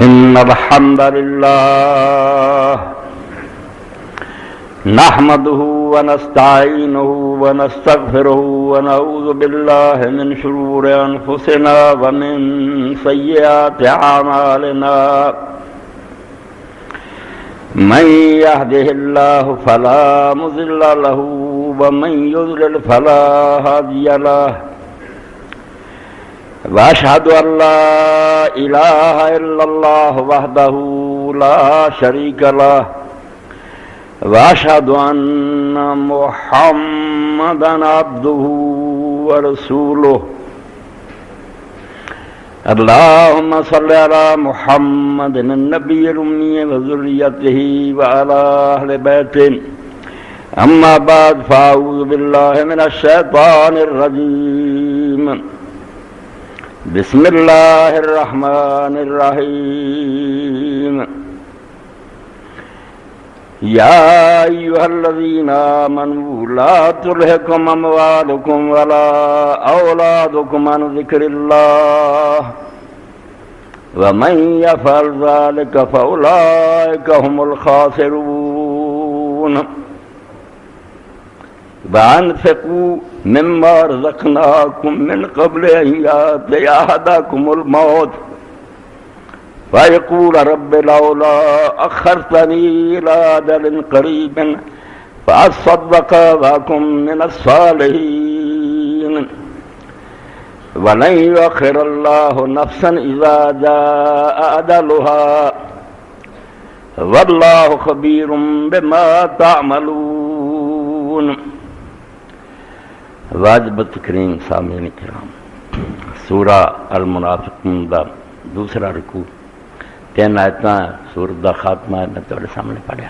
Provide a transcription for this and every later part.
إن الحمد لله نحمده ونستعينه ونستغفره ونعوذ بالله من شرور أنفسنا ومن سيئات أعمالنا من يهده الله فلا مضل له ومن يضلل فلا هادي له وأشهد أن لا إله إلا الله وحده لا شريك له وأشهد أن محمدا عبده ورسوله اللهم صل على محمد النبي الأمي وذريته وعلى أهل بيته أما بعد فأعوذ بالله من الشيطان الرجيم بسم الله الرحمن الرحيم يا أيها الذين آمنوا لا تلهكم أموالكم ولا أولادكم عن ذكر الله ومن يفعل ذلك فأولئك هم الخاسرون وأنفقوا مما رزقناكم من قبل أن يأتي أحدكم الموت فيقول رب لولا أخرتني إلى أجل قريب فأصدق وأكن من الصالحين ولن يؤخر الله نفسا إذا جاء أجلها والله خبير بما تعملون. واجبت کریم سامعین کرام، سورہ المنافقون دا دوسرا رکوع 3 آیتاں سورت دا خاتمہ میں تھوڑے سامنے پڑھیا.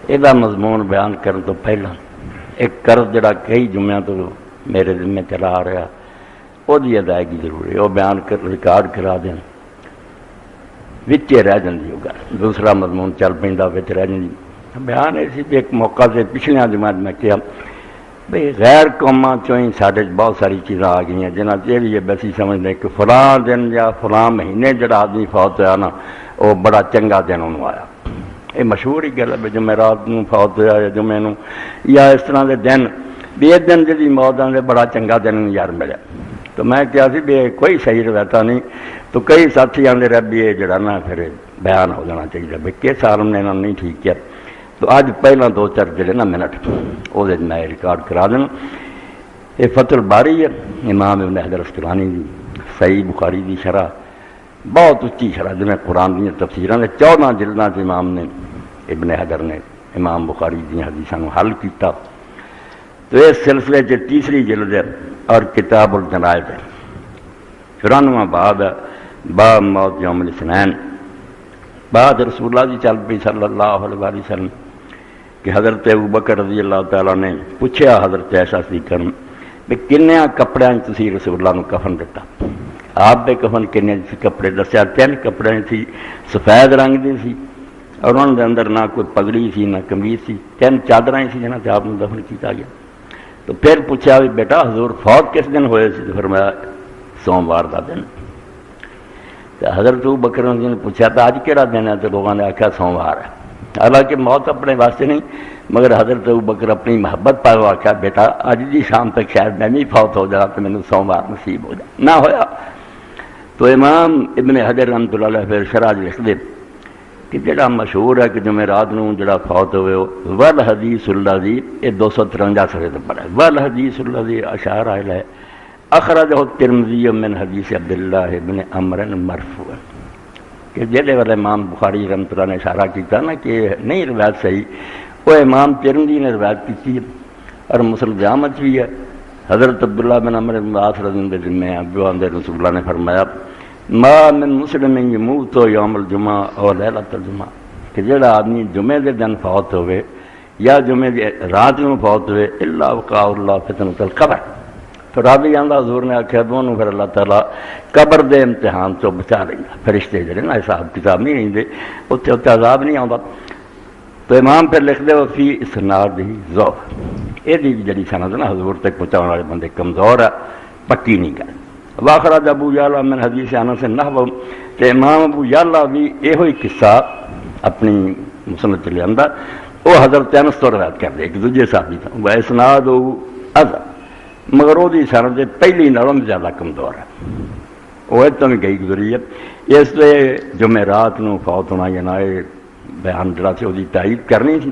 یہ مضمون بیان کرنے تو پہلا ایک قرض جڑا کئی جمعہ تو میرے ذمہ چلا آ رہا وہ دی ادائیگی ضروری ہے، وہ بیان کر ریکارڈ کرا دیں وچے رہ جاندی ہوگا. دوسرا مضمون چل پیندا وچ رہ جاندی بیان ایسی بھی ایک موقع سے پچھلے جمعہ میں کیا بھئی غیر قوماں چوئیں ساڈے بہت ساری چیزاں آ گئی ہیں جنہاں چیری یہ بسی سمجھتے کہ فلاں دن یا فلاں مہینے جڑا آدمی فوت ہوا نا وہ بڑا چنگا دن انہوں آیا. یہ مشہور ہی گل ہے بھی جمعرات نوں فوت ہوا یا جمعے نوں یا اس طرح دے دن بھی یہ دن جی موت آنے بڑا چنگا دن یار ملیا. تو میں کیا سی بھی کوئی صحیح روایتہ نہیں. تو کئی ساتھی آندے رہ بھی یہ جڑا نا پھر بیان ہو جانا چاہیے بھئی کس عالم نے انہوں نے نہیں ٹھیک کیا. تو آج پہلا 2-4 جڑے نا منٹ وہ میں ریکارڈ کرا دینا. یہ فتح الباری ہے امام ابن حجر اسقلانی دی صحیح بخاری دی شرح، بہت اچھی شرح جنہیں قرآن دی تفسیراں نے 14 جلداں سے امام نے ابن حجر نے امام بخاری دی حدیثاں نو حل کیتا. تو اس سلسلے سے تیسری جلد ہے اور کتاب الجنائز ہے. 94واں باب ہے باب موت یوم الاثنین. بعد رسول اللہ جی چل پی صلی اللہ علیہ وسلم کہ حضرت ابوبکر رضی اللہ تعالیٰ نے پوچھا حضرت عائشہ صدیقہ نے کہ کنیاں کپڑے تسی رسول اللہ نے کفن دیتا. آپ دے کفن کنے کپڑے دسیا 3 کپڑے تھی سفید رنگ دی سی اور انہوں دے اندر نہ کوئی پگڑی سی نہ قمیض سی 3 چادراں سی جنہاں تے آپ نے دفن کیتا گیا. تو پھر پوچھا بھی بیٹا حضور فوت کس دن ہوئے سی؟ تو فرمایا سوموار دا دن. تو حضرت ابوبکر نے پوچھا تھا آج کیڑا دن ہے؟ تو لوگوں نے آخیا سوموار ہے. حالانکہ موت اپنے واسطے نہیں مگر حضرت ابوبکر اپنی محبت پا آخیا بیٹا اج دی شام تک شاید میں بھی فوت ہو جانا تو مینوں سوموار نصیب ہو جائے. نہ ہویا. تو امام ابن حجر رحمۃ اللہ علیہ پھر شرح لکھ دے کہ جڑا مشہور ہے کہ جمعرات نوں جڑا فوت ہوئے والحدیث الذی یہ 253 صفحے تے پڑھا والحدیث الذی اشار الیہ اخرجہ الترمذی من حدیث عبداللہ بن عمرو مرفوع. کہ جہدے والے امام بخاری رحمۃ اللہ نے اشارہ کیتا نا کہ نہیں روایت صحیح وہ امام ترمذی نے روایت کی ہے اور مسلم جامع بھی ہے. حضرت عبداللہ بن عمرو بن العاص رضی اللہ عنہ میں رسول اللہ نے فرمایا ما من مسلم یموت یوم الجمعہ اور لیلۃ الجمعہ کہ جڑا آدمی جمعے دے دن فوت ہوئے یا جمعے دی رات میں فوت ہوئے الا وقع اللہ فتنۃ القبر. تو راوی آندا حضور نے آخیا دونوں پھر اللہ تعالیٰ قبر دے امتحان تو بچا لیں گا. فرشتے جڑے نا حساب کتاب نہیں رہندے اتنے عذاب نہیں آتا. تو امام پھر لکھ دے فی اسناد ہی ضعف. یہ جڑی سند نا حضور تک پہنچانے والے بندے کمزور ہے پکی نہیں کر واخرج ابو یعلا من حدیث انس نحو کہ امام ابو یعلا بھی یہ ہوئی قصہ اپنی مسند چ لیا وہ حضرت انس تو روایت کر دے ایک دوجے صحابی تھا وہ اسناد اذا مگر وہ سند پہلی نالوں زیادہ کمزور ہے وہ اتوں بھی گئی گزری ہے اس لیے جمعرات نو فوت ہونا یا نہ بیان جڑا سے وہ تائید کرنی تھی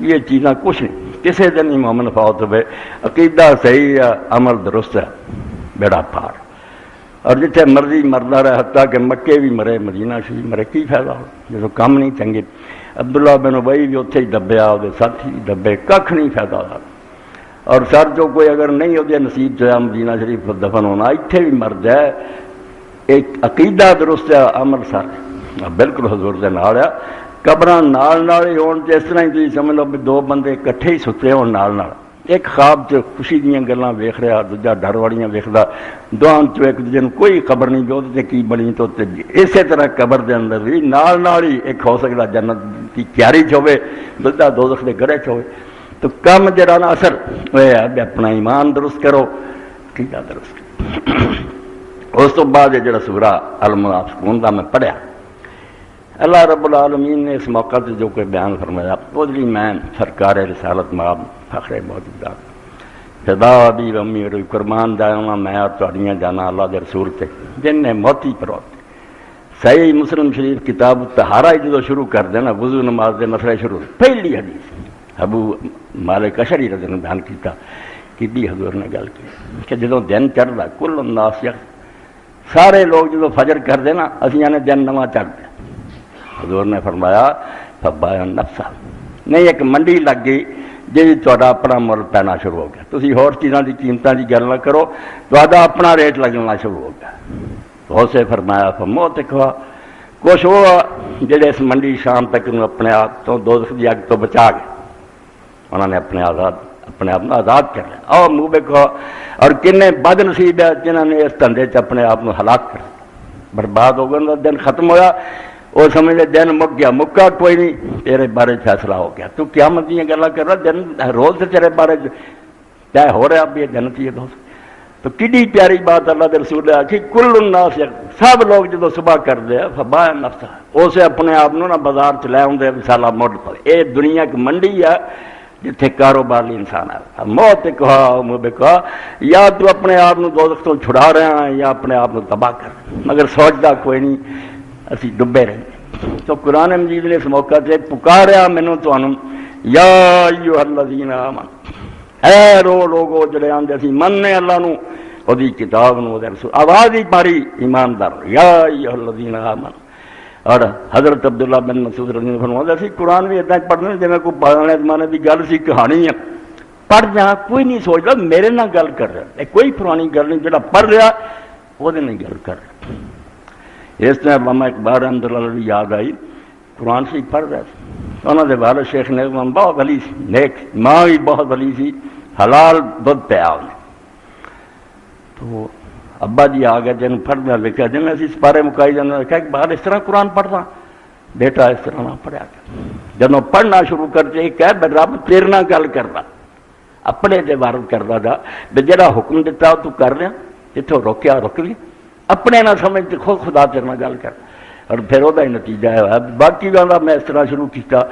یہ چیزاں کچھ نہیں کسی دن ہی مومن فوت ہوئے عقیدہ صحیح ہے عمل درست ہے بیڑا پار اور جتنے مرضی مردا رہے حتیٰ کہ مکے بھی مرے مدینہ شریف مرے کی فائدہ ہو جب کام نہیں چنگے عبداللہ بن ابی بھی اتنے ہی دبیا وہ ساتھی بھی دبے کھ نہیں فائدہ ہوا اور سر جو کوئی اگر نہیں وہ نصیب چاہا مدینہ شریف دفن ہونا اتنے بھی مر جائے ایک عقیدہ درست ہے عمل سر بالکل حضور دے نال ہے قبر نال ہی ہون اس طرح ہی تھی سمجھ لو بھی دو بندے کٹھے ہی ستے ہون نال ایک خواب چ خوشی دیا گلاں ویخ رہا دوجا ڈر والیاں ویخدا دعاں چ ایک دوجے نوں کوئی خبر نہیں جو تے کی بنی تو اسی طرح قبر دے اندر بھی نال ہی ایک ہو سکتا جنت کی کیاری چ ہوے دوجا دوزخ دے گڑے چ ہوے تو کم جڑا نا اثر ہویا اپنا ایمان درست کرو عقیدہ درست کرو اس تو بعد یہ جڑا سورہ المنافقون دا میں پڑھیا اللہ رب العالمین نے اس موقع سے جو کوئی بیان فرمایا وہ جی میں سرکار رسالت ماب فخر موجودات فدا ابی و امی اور قربان جانا میں اور تھوڑیاں جانا اللہ کے رسول سے جن نے موتی پروت صحیح مسلم شریف کتاب طہارہ جدو شروع کر دینا وضو نماز دے مسئلے شروع پہلی حدیث ابو مالک اشعری رضی اللہ عنہ بیان کیتا کہ بھی حضور نے گل کی کہ جدو دن چڑھتا کل الناس سارے لوگ جدو فجر کر دینا اسی نے دن نواں چڑھ دیا حضور نے فرمایا فبایا نفسا نہیں ایک منڈی لگ گئی جی تا اپنا مل پینا شروع ہو گیا تھی ہور چیزوں کی قیمتوں کی گل نہ کرو تا اپنا ریٹ لگنا شروع ہو گیا تو اسے فرمایا فمو تکوا کچھ وہ جڑے اس منڈی شام تک اپنے آپ تو دوزخ کی اگ تو بچا گئے انہوں نے اپنے آپ کو آزاد کر لیا آؤ منہ دیکھو اور کنے بد نصیب ہے جنہوں نے اس دھندے چ اپنے آپ کو ہلاک کر برباد ہو گیا دن ختم ہوا وہ سمجھ لے دن مک گیا مکا کوئی نہیں تیرے بارے فیصلہ ہو گیا تو قیامت دیا گلا کر رہا دن روز سے تیرے بارے طے ہو رہا بھی یہ جنتی ہے دوست تو کڈی پیاری بات اللہ کے رسول ہے کہ کل الناس سب لوگ جدو صبح کرتے ہیں فبایا نفسا اسے اپنے آپ نہ بازار چ لے آدھے وسالا مڈ پہ یہ دنیا کی منڈی ہے جتھے کاروبار لی انسان ہے موت کہا مبے کہا یا تو اپنے آپ دوزخ تو چھڑا رہا ہے یا اپنے آپ تباہ کر مگر سوچتا کوئی نہیں اسی ڈبے رہے تو قرآن مجید نے اس موقع سے پکاریا مینوں تانوں یا ایھا الذین آمنوا اے لوگو جڑے آندے اسی مننے اللہ نو اودی کتاب نو اودے رسول آواز ہی پاری ایماندار یا ایھا الذین آمنوا اور حضرت عبداللہ بن مسعود رضی اللہ عنہ فرماتے سی قرآن بھی اتنا پڑھنے جی کوئی پرانے زمانے کی گل سی کہانی ہے پڑھ جہاں کوئی نہیں سوچتا میرے نال گل کر رہا کوئی پرانی گل نہیں جڑا پڑھ رہا وہ گل کر رہا اس طرح علامہ اقبال رحمۃ اللہ علیہ یاد آئی قرآن سے پڑھ رہا تھا انہوں نے والد شیخ نے بہت ولی سی نیک ماں بھی بہت ولی سی حلال دودھ پیا انہیں تو ابا جی آ گئے جن پڑھنا لکھا جن اسی سپارے مکائی جانا لکھا کہ باہر اس طرح قرآن پڑھتا بیٹا اس طرح نہ پڑھیا کر جب پڑھنا شروع کرتے کہ رب تیرے نال گل کرتا اپنے دے وارد کرتا جا بھی جہاں حکم دیتا تو کر لیا جتوں روکیا روک لیا اپنے نہ سمجھتے خود خدا تیرے نال گل کر اور پھر وہ نتیجہ ہے باقی گانا میں اس طرح شروع کیا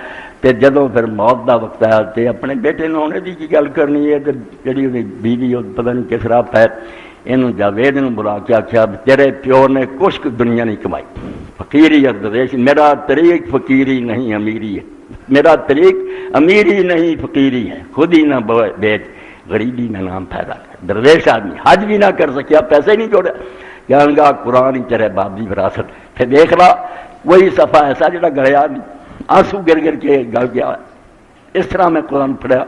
تو جدوں پھر موت کا وقت آیا تو اپنے بیٹے نے انہیں کی گل کرنی ہے تو جی بیوی پتہ نہیں کس راہ پہ یہ جاوید بلا کے آخیا تیرے پیو نے کچھ دنیا نہیں کمائی فقیری اردیش میرا طریق فقیری نہیں امیری ہے میرا طریق امیری نہیں فقیری ہے خود ہی نہ بیچ غریبی میں نام پیدا کر درویش آدمی حج بھی نہ کر سکیا پیسے نہیں جوڑے کہنے گا قرآن ہی تیرے باپ کی وراثت پھر دیکھ لا وہی صفحہ ایسا جڑا گیا نہیں آنسو گر گر کے گل گیا اس طرح میں قرآن پڑھا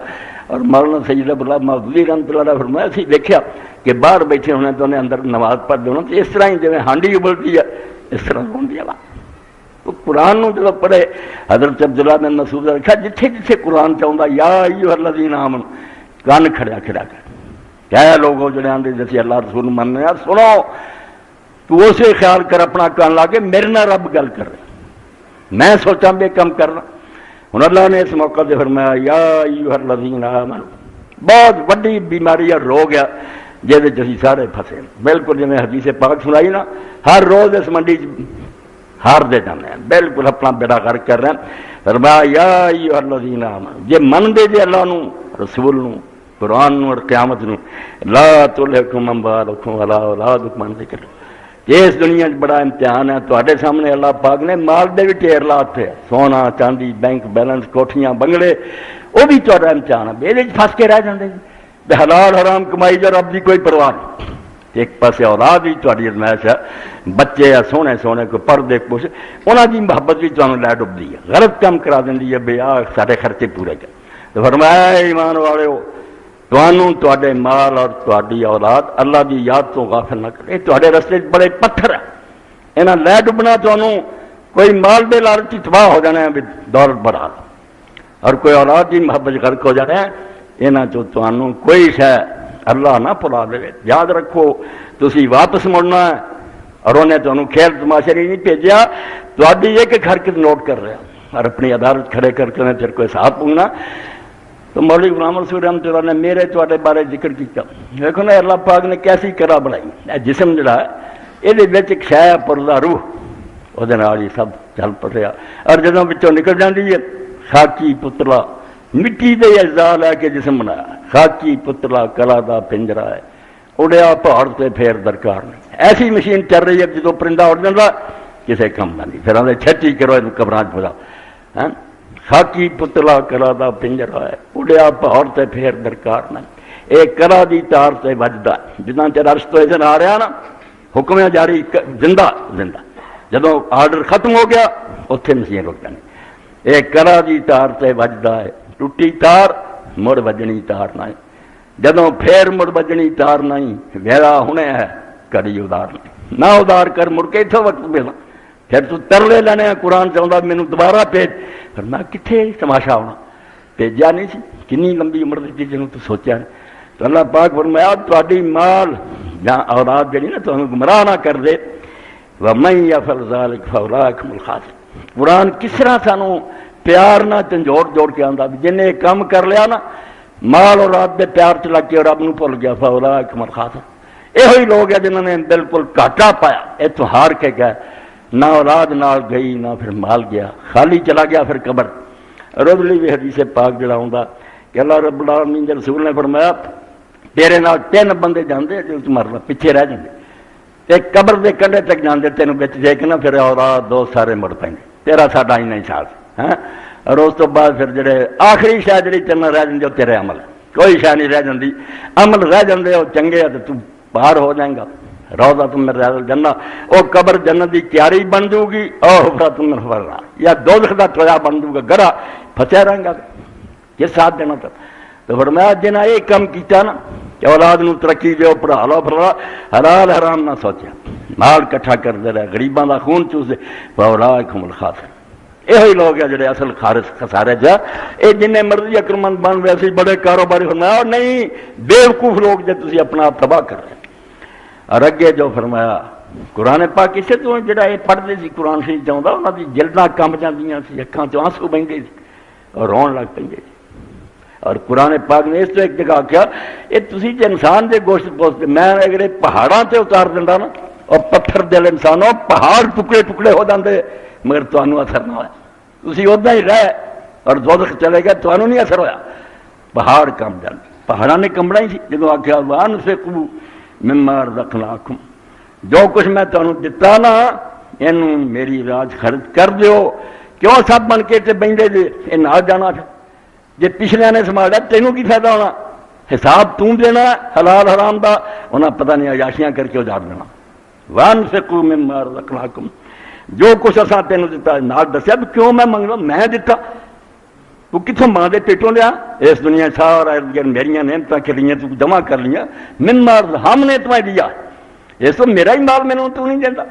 اور مولانا سید عبداللہ محدودی رحمۃ اللہ علیہ فرمایا اسی دیکھا کہ باہر بیٹھے ہونے تو انہیں اندر نماز پڑھ دینا تو اس طرح ہی جی ہانڈی ابلتی ہے اس طرح ہوتی ہے تو قرآن نو جب پڑھے حضرت عبداللہ بن مسعود نے رکھا جتھے جتھے قرآن چاہتا یا ایھا الذین آمنوا کان کھڑا کھڑا کر کیا لوگوں جڑے آندے جیسے اللہ رسول مننے یار سنو تو اسے خیال کر اپنا کان لا کے میرے نال رب گل کر رہا میں سوچاں بے کم کرنا ہن اللہ نے اس موقع سے فرمایا یا ایھا الذین آمنوا بہت وڈی بیماری ہے روگ ہے جہدے اسی سارے پھسے بالکل جی حدیث پاک سنائی نا ہر روز اس منڈی ہار دے جانے ہیں بالکل اپنا بیڑا غرق کر رہے ہیں فرمایا یا ایھا الذین آمنوا جے من دے جے اللہ نو رسول نو قرآن نو اور قیامت نو لا تلہکم اموالکم ولا اولادکم عن ذکر اس دنیا بڑا امتحان ہے تواڈے سامنے اللہ پاک نے مال دے بھی ٹھیر لاتے سونا چاندی بینک بیلنس کوٹھیاں بنگلے وہ بھی تواڈا امتحان ہے یہ پھس کے رہ جاندے بے حلال حرام کمائی جو رب دی کوئی پرواہ نہیں ایک پاسے اولاد بھی تواڈی ازمائش ہے بچے یا سونے سونے کو پردے پوش انہاں دی محبت بھی تانوں لے ڈبدی ہے غلط کام کرا دیندی ہے بے آ سارے خرچے پورے کر تو فرمایا ایمان والےو تانوں تواڈے مال اور تواڈی اولاد اللہ دی یاد تو غافل نہ کرے تواڈے رستے بڑے پتھر ہیں انہاں لے ڈبنا تانوں کوئی مال دے لالچ تباہ ہو جانا ہے دولت بڑھا اور کوئی اولاد دی محبت غرق ہو جانا ہے انہاں چوں تانوں کوئی شے اللہ نہ پلا دے یاد رکھو تسی واپس مڑنا ہے اور انہیں تمہیں کھیل تماشے نہیں بھیجا تاری ایک حرکت نوٹ کر رہا اور اپنی عدالت کھڑے کر کے تیرے کو حساب پونگنا تو مولوی غلام رسول رحمۃ اللہ نے میرے تے بارے ذکر کیا دیکھو نا اللہ پاک نے کیسی کرا بنائی جسم جڑا ہے یہ ایک شے پردہ روح وہ سب چل پڑیا اور جدوں بچوں نکل جاتی ہے خاکی پتلا مٹی دے اجزاء لے کے جسم بنایا خاکی پتلا کلا دا پنجرا ہے اڑیا پہاڑ سے پھر درکار نہیں ایسی مشین چل رہی ہے جدو پرندہ اڑ جاتا کسی کم کا نہیں پھر آدھے چھٹی کرو قبران پڑا خاکی پتلا کلا دا پنجرا ہے اڑیا پہاڑ سے پھر درکار نہیں ایک کلا دی تار سے وجدا جتنا چر عرش تو ادھر آ رہا نا حکم جاری زندہ زندہ جدو آرڈر ختم ہو گیا اتنے مشین رک جانی ایک کلا دی تار سے وجدا ہے ٹوٹی تار مڑ بجنی تار نہیں جدوں پھر مڑ بجنی تار نہیں ویلا ہونے ہے کڑی ادار نہیں نہ ادار کر مڑ کے اتوں وقت ملنا پھر تو ترلے لینے قرآن چاہتا مینو دوبارہ بھیج پھر میں کتنے تماشا ہونا بھیجا نہیں سی کنی لمبی عمر دیتی جنوں تو سوچا نہیں تو اللہ پاک فرمایا تہاڈی مال یا اولاد جڑی نا تمہیں گمراہ نہ کر دے وَمَن يَفْعَلْ ذَلِكَ فَأُولَٰئِكَ هُمُ الْخَاسِرُونَ قرآن کس طرح سانوں پیار نہ جھنجھوڑ جوڑ کے آندا بھی جن ایک کام کر لیا نا مال اور رب دے پیار چ لگ کے رب نو بھول گیا فاولائک ہم الخاسرون یہی لوگ ہیں جنہوں نے بالکل گھاٹا پایا اتوں ہار کے گئے نہ اولاد نال گئی نہ پھر مال گیا خالی چلا گیا پھر قبر رضلی بھی حدیث پاک جڑا ہوندا کہ اللہ رب العالمین دے رسول نے فرمایا تیرے نال 3 بندے جاندے جو مرنا پیچھے رہ جاندے تے قبر دے کنڈے تک جاندے تینوں وچ دیکھ کے نا پھر اولاد دو سارے مڑ پیندے تیرا ساڈا ہی نہیں ساتھ اور اس تو بعد پھر جڑے آخری شاید جڑی تیرنا رہ جاندی تیرے عمل کوئی شاید نہیں رہ جاندی عمل رہ جاندے وہ چنگے ہے تو باہر ہو جائیں گا روضہ تم میرے ریاض الجنہ وہ قبر جنت کی کیاری بن جائے گی اور حفرہ تم میں فرنا یا دوزخ دا ٹویا بن جائے گا گرا پھنسیا رہیں گا یہ ساتھ دینا تھا تو فرمایا جنہیں یہ کام کیتا نا کہ اولاد نو ترقی دیو پڑھا لو پڑھا حلال حرام نہ سوچیا مال کٹھا کر دے رہے غریباں دا خون چوس دے فاولائک ہم الخاسرون یہی لوگ ہیں جڑے اصل خسارے جا یہ جن مرضی اکرمند بن ویسے بڑے کاروباری ہونا اور نہیں بیوقوف لوگ جو تسی اپنا آپ تباہ کر رہے ہیں اور اگے جو فرمایا قرآن پاک اسے تو جڑا یہ پڑھتے سی قرآن شریف چاہتا انہوں کی جلداں کمب جاندیاں سی اکھاں چوں آنسو بہندے سی اور رون لگ پے اور قرآن پاک نے اس تو ایک جگہ کیا یہ تسی جو انسان دے گوشت پوشت میں اگر یہ پہاڑاں تے اتار دینا نا اور پتھر دل انسانوں پہاڑ ٹکڑے ٹکڑے ہو جاندے مگر تمہیں اثر نہ ہوا تھی ادا ہی رہ اور دوزخ چلے گئے تمہیں نہیں اثر ہوا پہاڑ کم جانے پہاڑاں نے کمبنا ہی سی جدو آخیا وانفقوا مما رزقناکم جو کچھ میں تمہیں دتا نا یہ میری راج خرچ کر دیو کیوں سب بن کے بہتے جی یہ نہ جانا جی پچھلے نے سنبھالا تینوں کی فائدہ ہونا حساب توں دینا حلال حرام دا انہیں پتہ نہیں عیاشیاں کر کے اجاڑ دینا وانفقوا مما رزقناکم جو کچھ اصا تینوں دتا نال دسیا بھی کیوں میں منگنا میں دتا تو کتوں ماں دے پیٹوں لیا اس دنیا سارا میری نعمتیں کھلیاں تو جمع کر لیا مما ہم نے تمہیں دیا اس تو میرا ہی مال مینوں تو نہیں دیتا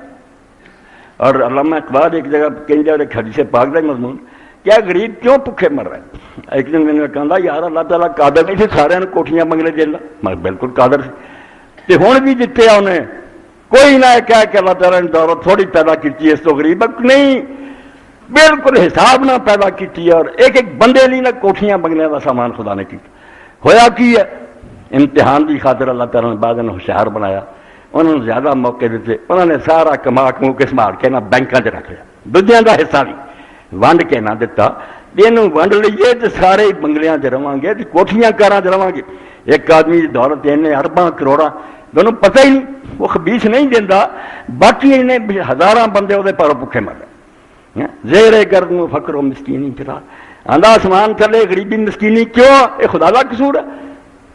اور علامہ اقبال ایک جگہ کہیں ایک حدیث پاک کا مضمون کیا غریب کیوں بھوکے مر رہے ہیں ایک دن میں نے کہا یار اللہ تعالیٰ قادر نہیں تھے سارے کوٹھیاں بنگلے دینا میں بالکل قادر سی ہوں بھی دیتے ہیں انہیں کوئی نہ کہہ کہ اللہ تعالیٰ نے دولت تھوڑی پیدا کی اس تو غریب نہیں بالکل حساب نہ پیدا کی اور ایک ایک بندے لی نہ کوٹھیاں بنگلے کا سامان خدا نے کی ہویا کی ہے امتحان کی خاطر اللہ تعالیٰ نے بعد میں ہوشیار بنایا، انہوں نے زیادہ موقع دیتے، انہوں نے سارا کما کمو کے سنبھال کے نہ بینکوں 'چ رکھ لیا، دوجیاں دا حصہ بھی ونڈ کے نہ دتا، یہ ونڈ لیے تو سارے بنگلیاں 'چ رہاں گے، کوٹھیاں کاراں 'چ رہاں گے، ایک آدمی کی دولت انہیں ارباں کروڑاں دونوں پتہ ہی نہیں، وہ خبیث نہیں دینا، باقی انہیں ہزاراں بندے وہ پر بھوکے مر گئے، زیر گرد میں فقر و مسکینی چلا آندھا آسمان تھلے غریبی مسکینی کیوں؟ یہ خدا کا قصور ہے،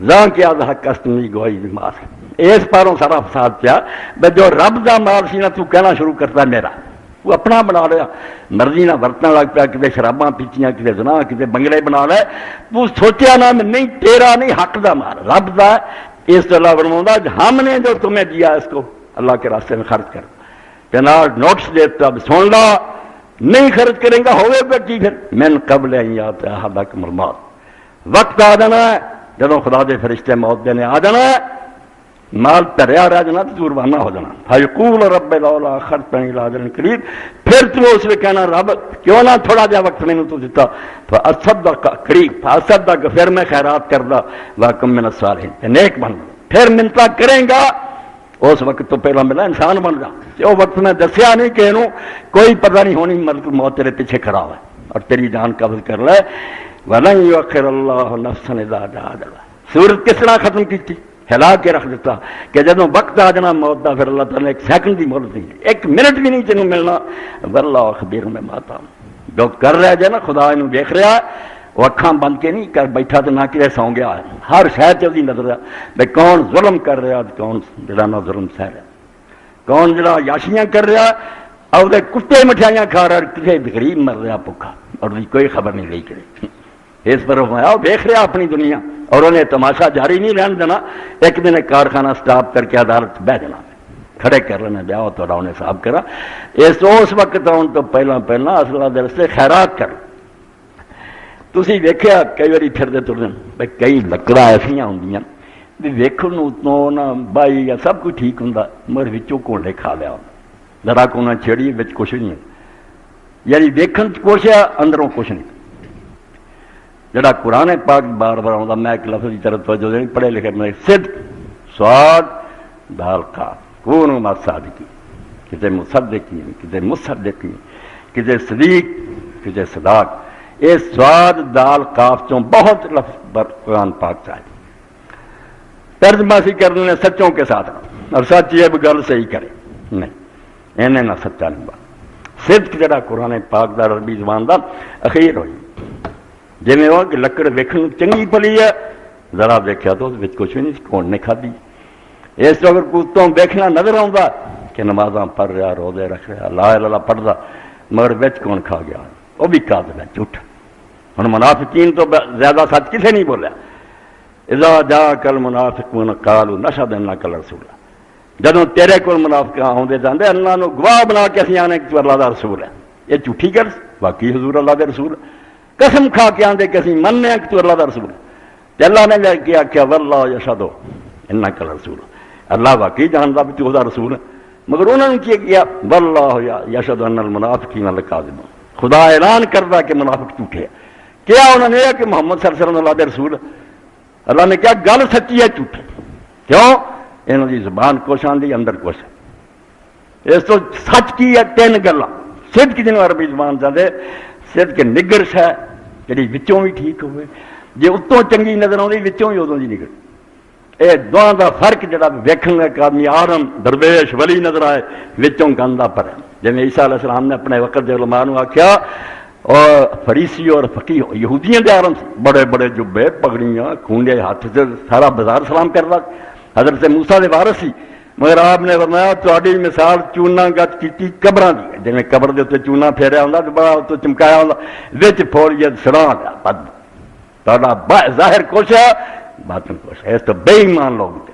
زاں کیا حق استنی گواہی دی مار، اس پاروں سارا فساد پیا، جو رب دا مال سی نا تو کہنا شروع کرتا میرا، وہ اپنا بنا لیا، مرضی نہ برتن لگ پیا، کتے شراباں پیچیاں، کتے زنا، کتے بنگلے بنا لے، تو سوچیا نا نہیں تیرا نہیں حق دا مال رب دا، اس سے اللہ فرماتا ہم نے جو تمہیں دیا اس کو اللہ کے راستے میں خرچ کر، جناب نوٹس دیتا اب سن لا، نہیں خرچ کریں گا ہوئے گا کی پھر من قبل ان یات احدکم الموت، وقت آ جانا ہے جدوں خدا دے فرشتے موت دینے آ جانا ہے، مال تریا رہ جانا تو روانہ ہو جانا، فیقول رب لولا اخرتنی الی اجل قریب، پھر تو اس میں کہنا رب کیوں نہ تھوڑا جا وقت میں نے تو دیتا، فاصدق قریب، فاصدق پھر میں خیرات کردا، واکم من الصالحین نیک بن، پھر منتا کریں گا اس وقت تو پہلا ملا انسان بن جا، وہ وقت میں دسیا نہیں کہ انہوں کوئی پتہ نہیں ہونی ملک موت تیرے پیچھے کھڑا ہوا ہے اور تیری جان قبض کر لے، وَلَن يُؤَخِّرَ اللَّهُ نَفْسًا إِذَا جَاءَ أَجَلُهَا، سورت کس طرح ختم کی تھی، ہلا کے رکھ دیتا کہ جدوں وقت آ جانا موت دا، پھر اللہ تعالیٰ نے ایک سیکنڈ کی مہلت نہیں، ایک منٹ بھی نہیں تینوں ملنا، واللہ خبیر بما تعملون، جو کر رہا جائے نا خدا انہوں دیکھ رہا ہے، وہ اکھاں بند کے نہیں کر بیٹھا تو نہ کہ سو گیا ہے، ہر شہر سے وہی نظر ہے بھائی کون ظلم کر رہا، کون جڑا نہ ظلم سہ رہا، کون جڑا یاشیاں کر رہا اور وہ کتے مٹھائیاں کھا رہا، کسی غریب مر رہا بھوکا اور کوئی خبر نہیں لئی کرے، اس پر وہ دیکھ رہا اپنی دنیا، اور انہیں تماشا جاری نہیں رہن دینا، ایک دن کارخانہ سٹاپ کر کے عدالت بہ جانا، کھڑے کر لینا بیاہ تو انہیں صاحب کرا، اس وقت آن تو پہلا اصلہ دل سے خیرات کر، تسی ویکھیا کئی باری پھردے تردے بھائی کئی لکڑا ایسیاں ہوندیاں بھی ویکھن اتوں نہ بائی یا سب کچھ ٹھیک ہوندا مگر وچوں کونڈے کھا لیا ذرا کو نہ چھیڑی وچ کچھ نہیں، یعنی ویکھن کچھ ہے اندروں کچھ نہیں، جڑا قرآن پاک بار بار آتا، میں ایک لفظ کی طرف توجہ دینی، پڑھے لکھے میں صدق سواد دال کا کون مع الصادقین، کتے مصدقین، کتے مصدقین، کتے صدیق، کتے صداق، یہ سواد دال کاف چوں بہت لفظ قرآن پاک چاہیے، ترجمہ سی کرنے نے سچوں کے ساتھ اور سچ یہ بھی گل صحیح کرے، نہیں انہیں نہ سچا نہیں بات، صدق جڑا قرآن پاک دا عربی زبان دا اخیر ہوئی، جی میں وہ کہ لکڑ ویکھن چنگی پلی ہے، ذرا دیکھا تو کچھ بھی نہیں، کون نے کھادی، اس اگر کتوں دیکھنا نظر آتا کہ نمازاں پڑھ رہا، روزے رکھ رہا، لا الہ الا اللہ پڑھتا، مگر وچ کون کھا گیا، وہ بھی کاذب ہے، جھوٹ، ہن منافقین تو زیادہ سچ کسے نہیں بولیا، اذا جاءک المنافقون قالوا نشهد انک لرسول اللہ، جدوں تیرے کول منافق آندے جاندے اللہ نو گواہ بنا کے اسی آنے کہ تو اللہ دا رسول ہے، یہ جھوٹی گل، واقعی حضور اللہ دے رسول، قسم کھا کے آندے کہ اسی مننے کہ تو اللہ دا رسول ہے، تے اللہ نے جا کے آکھیا واللہ یشہد انک لرسول، اللہ واقعی جاندا بھی تو دا رسول ہے، مگر انہوں نے کیا واللہ یشہد ان المنافقین لکاذبون، خدا اعلان کردا کہ منافق جھوٹے، کیا انہوں نے کہ محمد صلی اللہ علیہ وسلم اللہ دے رسول، اللہ نے کیا گل سچی ہے جھوٹے، کیوں انہوں کی زبان کچھ آندی اندر کچھ، اس تو سچ کی ہے تین گلاں، صدق جنوں عربی زبان چاہتے، صدق نگر شے جڑی وچوں بھی ٹھیک ہوئے، جے اتوں چنگی نظر آؤں وچوں بھی ادوں دی نگر، اے دونوں دا فرق جڑا ویکھن ایک آدمی آرم درویش ولی نظر آئے وچوں گندا پر ہے، جی عیسیٰ علیہ السلام نے اپنے وقت دے علماء نو آکھیا، اور فریسی اور فقیہ یہودیاں دے آرم بڑے بڑے جبے پگڑیاں کھونڈے ہاتھ سے سارا بازار سلام کردا، حضرت موسیٰ دے وارث سی، مگر آپ نے فرمایا تہاڈی مثال چونا گچ کیتی قبراں دی، جویں قبر دے تے چونا پھیریا ہوندا تے بڑا اتوں چمکایا ہوندا، وچ پھوڑیے سڑاں دا بد، تہاڈا ظاہر کچھ ہے باطن کچھ ہے، اس تو بے ایمان لوگ تھے،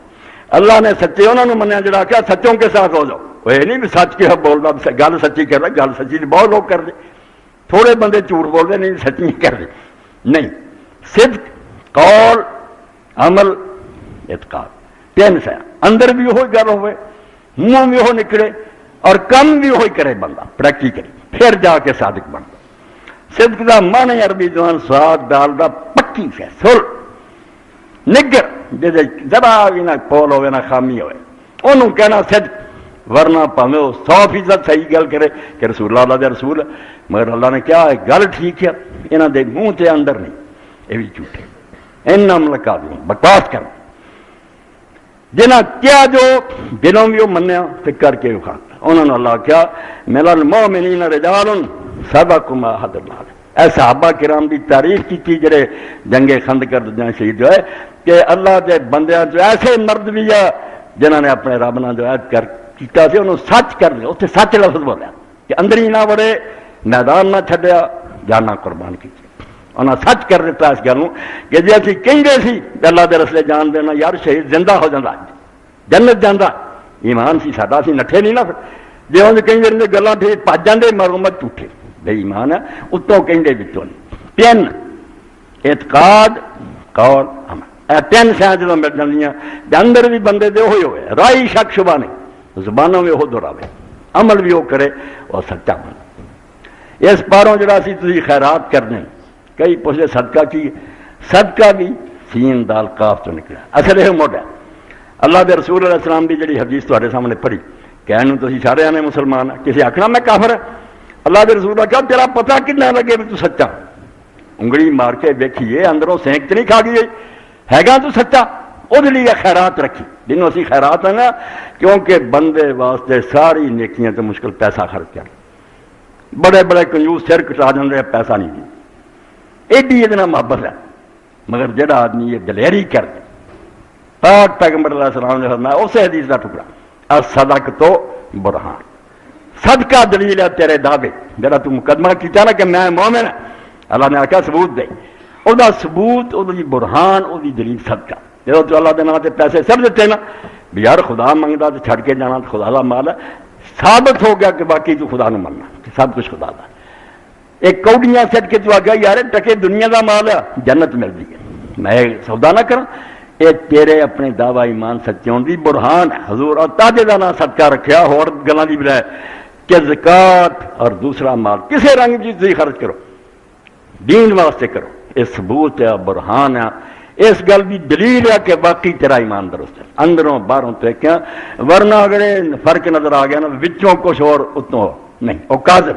اللہ نے سچے انہوں نے منیا جڑا کہ سچوں کے ساتھ ہو جاؤ، وہ نہیں بھی سچ کے بولدا گل سچی کر رہا، گل سچی بہت لوگ کر دے، تھوڑے بندے جھوٹ بول دے، نہیں سچ نہیں کر دے، نہیں صدق قول عمل اعتقاد تین سے اندر بھی وہی گل ہوئے، منہ بھی وہ نکلے اور کم بھی وہی کرے بندہ پریکٹیکلی، پھر جا کے صادق بنتا، صدق دا معنی عربی زبان سواد ڈال دا پکی سے سر، نگر جے ذرا بھی نہ پول ہوئے نہ خامی ہوئے انہوں کہنا صدق، ورنہ پاویں وہ 100% صحیح گل کرے کہ رسول اللہ دے رسول ہے، مگر اللہ نے کیا ہے گل ٹھیک ہے، انہاں دے منہ تے اندر نہیں، یہ بھی جھوٹے انہم لکاذبون، بکواس کر جنہاں کیا جو دلوں بھی وہ منیا تے کر کے وکھا انہوں نے اللہ کیا من المؤمنین رجال سبقوا ما عهد اللہ علیہ، اے صحابہ کرام دی تعریف کی جڑے جنگ خندق دنیا شہید ہوئے کہ اللہ دے بندیاں جو ایسے مرد بھی ہے جنہوں نے اپنے رب نال جو عہد کیتا سی انہوں سچ کر دیا، اتنے سچ لفظ بولیا کہ اندر ہی نہ وڑے، میدان نہ چھڈیا، جانا قربان کی، انہوں نے سچ کر دیتا اس گل کہ جی اسی کہیں سی اللہ دے رسلے جان دینا یار شہید زندہ ہو جاتا جنت جانا، ایمان سی ساڈا سی نٹھے نہیں نا، جی ہوں کہیں گلاں ٹھیک پج جاندے مرمت جھوٹے بے ایمان ہے، اتوں کہیں بچوں تین اعتقاد قول عمل، اے تین شاید جدوں مل جاندیاں اندر بھی بندے دے وہی ہوئے رائی شک شبہ نہیں، زبانوں میں وہ دہراوے عمل بھی وہ کرے اور سچا بنے۔ اس پاروں جڑا سی تسی خیرات کرنے کئی پوچھے صدقہ کی، صدقہ بھی سین دال کاف تو نکلا، اصل یہ موڈا اللہ دے رسول علیہ السلام دی جڑی حدیث تواڈے سامنے پڑھی کہنے تسی سارے آنے مسلمان ہیں، کسی آکھنا میں کافر ہے، اللہ دے رسول نے کہا تیرا پتہ کتنا لگے بھی تو سچا، انگلی مار کے دیکھیے اندروں سینک تو نہیں کھا گئی ہے گا تو سچا، وہ لیے خیرات رکھی جنہوں اسی خیرات ہے نا، کیونکہ بندے واسطے ساری نیکیاں تو مشکل پیسہ خرچ کر، بڑے بڑے کنجوس سر کٹا جاندے پیسہ نہیں دی، ایڈی اتنا محبت ہے، مگر جڑا آدمی یہ دلیری کر دے پاک پیغمبر علیہ السلام نے فرمایا اسے حدیث کا ٹکڑا الصدق تو برہان، صدقہ دلیل ہے تیرے دعوے، جڑا تو مقدمہ کیتا نا کہ میں مومن ہوں، اللہ نے آخیا ثبوت دے، وہ ثبوت وہ برہان وہ دلیل صدقہ، جب تو اللہ کے نام سے پیسے سب دیتے نا بھی یار خدا منگتا تو چھڑ کے جانا تو خدا کا مال ہے، ثابت ہو گیا کہ باقی تو خدا نے مننا سب کچھ خدا کا، ایک کوڑیاں سٹ کے تو آ گیا یار ٹکے دنیا کا مال ہے جنت ملتی ہے، میں سودا نہ کروں، یہ تیرے اپنے دعوی ایمان سچے ہونے کی برہان ہے، حضور اور تاجے کا نام صدقہ رکھیا اور گلاں دی بجائے کہ زکات اور دوسرا مال کسی رنگ کی تسی خرچ کرو دین واسطے کرو، یہ ثبوت ہے برہان ہے، اس گل کی دلیل ہے کہ واقعی تیرا ایمان درست ہے اندروں باہروں تو کیا، ورنہ اگر فرق نظر آ گیا نا وچوں کچھ اور اتوں نہیں، وہ کاذب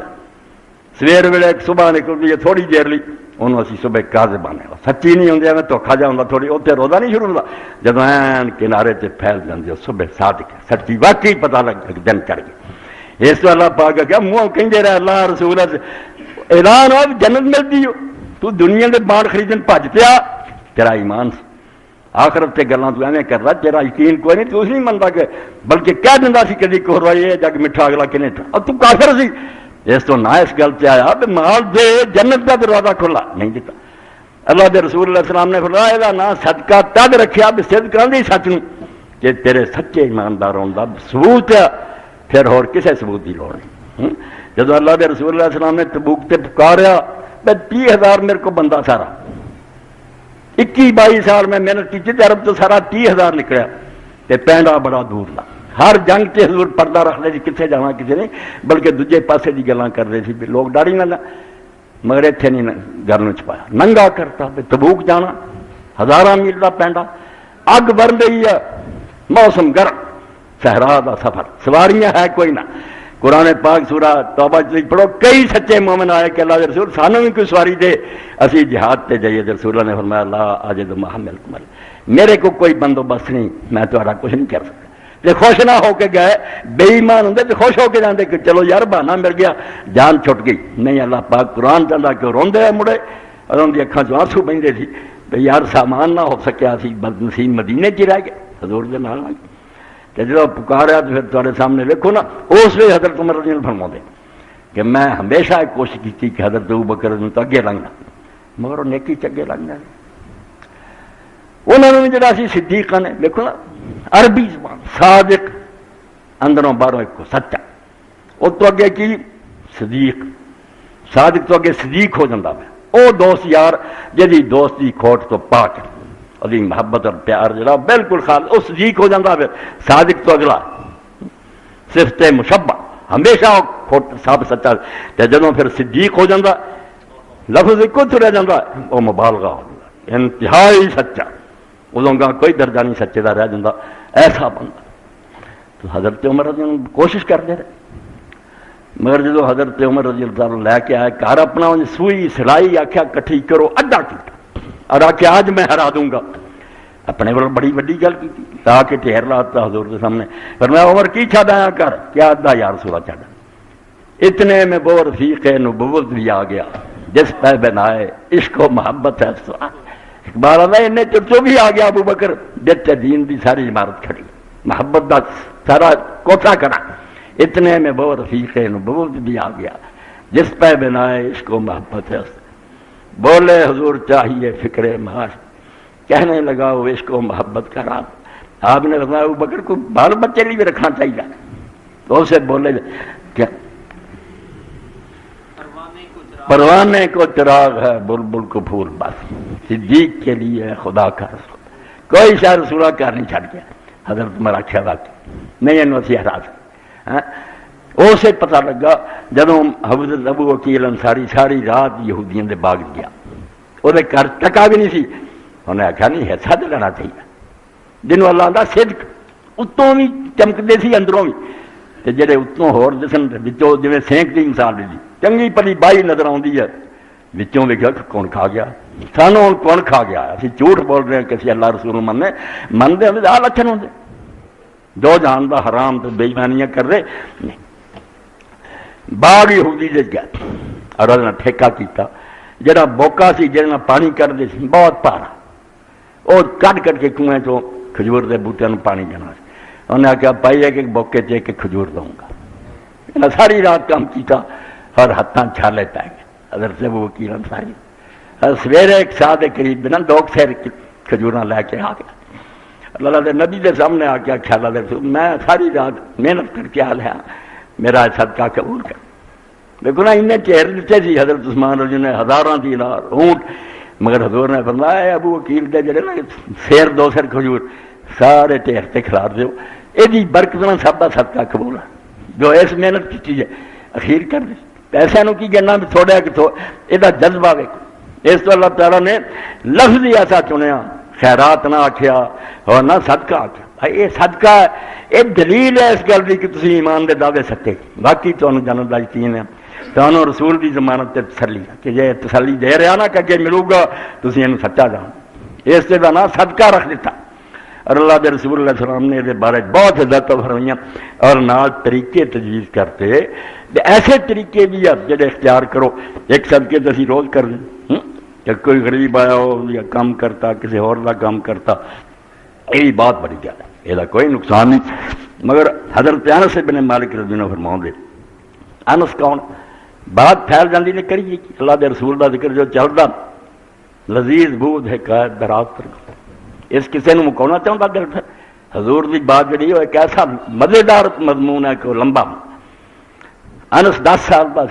سویر ویلے صبح نکلتی ہے تھوڑی دیر لی انہوں اسی صبح کاذب آنے سچی نہیں ہوندی میں دھوکھا جا ہوندا تھوڑی اتنے روزہ نہیں شروع ہوتا جدوں این کنارے تے پھیل جاندی صبح صادق سچی واقعی پتہ لگ دن چڑھ گئی، اس تو اللہ پاک کیا منہ کہندے رہے اللہ رسول اعلان ہو جنت ملتی ہو، تو دنیا دے بانڈ خریدن بھج پیا، تیرا ایمان آخرت تے گلاں تو ایویں کر رہا تیرا یقین کوئی نہیں، تو اس نہیں منتا کہ بلکہ کہہ دیندا سی کدی کوئی روئے جگ میٹھا اگلا کنے تھا اور تو کافر سی، اس تو نہ اس گل سے آیا کہ مال دے جنت کا دروازہ کھلا نہیں دیتا، اللہ دے رسول اللہ السلام نے فرمایا یہ نہ صدقہ تد رکھیا بھی صدق کراندی سچ نوں کہ تیرے سچے ایماندار ہون دا ثبوت ہے، پھر اور کسے ثبوت دی لوڑ نہیں۔ جب اللہ دے رسول اللہ السلام نے تبوک تے پکاریا 30,000 میرے کو بندہ سارا 21-22 سال میں محنت کی تے عرب تو سارا 30,000 نکلیا تے پینڈا بڑا دور لا، ہر جنگ تے حضور پردہ رکھ لے کتنے جانا کسی نہیں، بلکہ دوجے پاسے دی گلاں کر رہے تھے لوگ ڈاری نہ مگر اتنے نہیں گھر چھپایا ننگا کرتا تبوک جانا 1000 میل کا پینڈا، اگ بن رہی ہے، موسم گرم، صحرا دا سفر، سواریاں ہے کوئی نہ، قرآن پاک سورہ توبہ پڑھو کئی سچے مومن آئے کہ اللہ کے رسول سانوں بھی کوئی سواری دے اسی جہاد تے جائیے، رسول اللہ نے فرمایا اللہ آج محمل کمل میرے کو کوئی بندوبست نہیں، میں تھوڑا کچھ نہیں کر سکتا، جی خوش نہ ہو کے گئے بے ایمان ہوں تو خوش ہو کے جاندے کہ چلو یار بہانہ مل گیا جان چھٹ گئی، نہیں اللہ پاک قرآن چاہتا کہ روندے ہیں مڑے اور ان کی اکھاں چ آنسو بہندے سی بھئی یار سامان نہ ہو سکیا سی بدنصیب مدینے چ رہ گئے حضور دے نال کہ جب پکاریا تو پھر تھوڑے سامنے دیکھو نا اس لیے حضرت عمر رضی اللہ عنہ فرماتے کہ میں ہمیشہ کوشش کی کہ حضرت ابوبکر تو اگے لنگنا مگر وہ نیکی چگے لنگنا انہوں نے جڑا سی صدیقہ نے دیکھو نا عربی زبان صادق اندروں باہروں ایک کو سچا، وہ تو اگے کی صدیق صادق تو اگے صدیق ہو جاتا ہے، وہ دوست یار جدی دوستی کھوٹ تو پاک عظیم محبت اور پیار جڑا بالکل خالص وہ صدیق ہو جاتا ہے، صادق تو اگلا صفت مشبہ ہمیشہ کھوٹ سب سچا، جدوں پھر صدیق ہو جاتا لفظ ایک رہ جاتا وہ مبالغہ ہو جاتا انتہائی سچا، ادوں گاہ کوئی درجہ نہیں سچے کا رہ جاتا ایسا بندہ. تو حضرت عمر رضی اللہ عنہ کوشش کرتے رہے، مگر جدو حضرت عمر رضی اللہ عنہ لے کے آئے گھر اپنا سوئی سلائی آخیا کٹھی کرو اڈا کیتا اور آخیا آج میں ہرا دوں گا. اپنے کو بڑی وڈی گل کی آ کے ٹھہر لاتا حضور کے سامنے. پر میں عمر کی چھڈ آیا کر کیا ادا یا رسول اللہ چھڈ. اتنے میں وہ رفیق نبوت بھی آ گیا جس پہ بنائے عشق و محبت ہے. اقبال آتا ہے چرچو بھی آ گیا ابو بکر جت دین کی ساری عمارت کھڑی محبت کا سارا کوٹھا کھڑا. اتنے میں وہ رفیق نبوت بھی آ گیا جس پہ بنائے عشق و محبت ہے. بولے حضور چاہیے فکر معاش، کہنے لگا وہ عشق و محبت کا رات. آپ نے فرمایا ابو بکر کو بال بچے لیے بھی رکھنا چاہیے. تو اسے بولے کیا پروانے کو چراغ ہے بلبل کو پھول بس، صدیق کے لیے خدا کا رسول کوئی شاہ رسول کر نہیں چھڑ گیا. حضرت مرا خیال نہیں انسی حراس. اسے پتہ لگا جدوں حضرت ابو وکیل انصاری ساری رات یہودیاں دے باغ گیا، وہ گھر ٹکا بھی نہیں سی. انہیں آخیا نہیں ہے سد لینا چاہیے جنہوں اللہ کا صدق اتوں بھی چمکتے سی اندروں بھی، تے جڑے اتوں ہور دسن وچوں جویں سینک دی انسان دی چنگی پلی بائی نظر آتی ہے وچوں ویکھیا کہ کون کھا گیا سانوں ہن کون کھا گیا. اسی جھوٹ بول رہے ہیں کہ اسی اللہ رسول منتے ہوں آ لچھن ہوندے جو جان دا حرام تے بے ایمانیاں کر رہے نہیں. باغ یہودی دے گیا اور انہاں ٹھیکہ کیتا جڑا بوکا سی جڑے پانی کردے سی بہت پارا وہ کٹ کٹ کے کنویں چوں کھجور دے بوٹیاں پانی دینا. انہیں آخیا پائی ایک ایک بوکے چ ایک کھجور دوں گا. انہیں ساری رات کام کیتا اور ہاتھاں چھالے پی گئے. حضرت ابو وکیل انصاری سویرے ایک سا کے قریب بنا دو سیر کھجوراں لے کے آ گیا. اللہ دے نبی دے سامنے آ کے آخیا اللہ دے میں ساری رات محنت کر کے آ لیا میرا صدقہ قبول کر. دیکھو نا انہیں چہر دیتے سی حضرت عثمان رضی نے ہزاراں دینار اونٹ، مگر حضور نے فرمایا ابو وکیل دے جڑے نا سیر دو سیر کھجور سارے ٹھہر تے کھلار دیو یہ برکت نہ سب کا صدقہ قبول ہے. جو اس محنت کی چیز ہے اخیر کر دے پیسے نو کی گنا بھی تھوڑا کہ یہ جذبہ ویکو. اس تو اللہ تعالیٰ نے لفظ ہی ایسا چنیا خیرات نہ آخیا اور نہ صدقہ آخیا. بھائی یہ صدقہ ہے یہ دلیل ہے اس گل کی کہ تسی ایمان دے دعوے سچے باقی تمہیں جنت دا یقین ہے تمہیں رسول دی ضمانت تے تسلی ہے کہ یہ تسلی دے رہا نا کہ ملو گا تسی یہ سچا جان. اس سے نام صدقہ رکھ دیتا اور اللہ کے رسول علیہ السلام نے یہ بارے بہت ہدایتیں فرمائیاں اور نال طریقے تجویز کرتے ایسے طریقے بھی آپ جڑے اختیار کرو. ایک صدقے تو اسی روز کر دیں کہ کوئی غریب آیا ہو یا کام کرتا کسی اور کا کام کرتا یہ بات بڑی گل ہے یہ کوئی نقصان نہیں. مگر حضرت انس بن مالک رضی اللہ عنہ فرماؤں دے انس کون بات پھیل جاتی نے کریے اللہ کے رسول کا ذکر جو چلتا لذیذ بود حکایت دراز کر اس کسی نے مکاؤنا چاہتا دل پھر حضور کی بات جڑی وہ ایک ایسا مزیدار مضمون ہے کہ وہ لمبا. انس 10 سال کا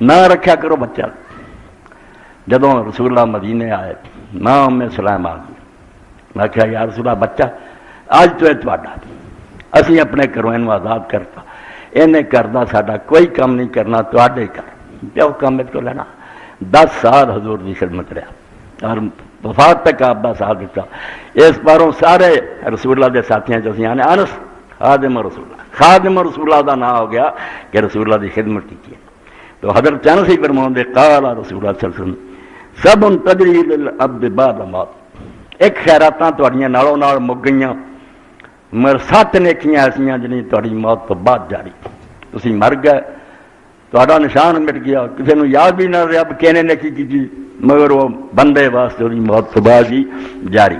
نہ رکھا کرو بچہ. جدوں رسول اللہ مدینے آئے ماں ام سلیم آ گئی میں کہا یا رسول اللہ بچہ اج تو یہ اسی اپنے گھروں یہ آزاد کرتا انہیں کرتا ساڈا کوئی کام نہیں کرنا تے کر پیو کام میرے کو لینا. 10 سال حضور کی خدمت رہا اور وفات تک آپ کا ساتھ دیتا. اس باروں سارے رسول اللہ کے ساتھیاں جو آنے انس خادم رسول اللہ خادم رسول اللہ کا نام ہو گیا کہ رسول اللہ کی خدمت کی. تو حضرت انس ہی فرماؤں دے قال رسول اللہ صلی اللہ علیہ وسلم سب تجری للعبد بعد موت. ایک خیراتاں تہاڈیاں نالوں نال مک گئیاں مگر 7 نیکیاں ایسیاں جنہیں تہاڈی موت تو بعد جاری. تسی مر گئے تہاڈا نشان مٹ گیا کسی نے یاد بھی نہ رہا کہنے نیکی کی مگر وہ بندے واسطے وہی موت تو بعد ہی جاری.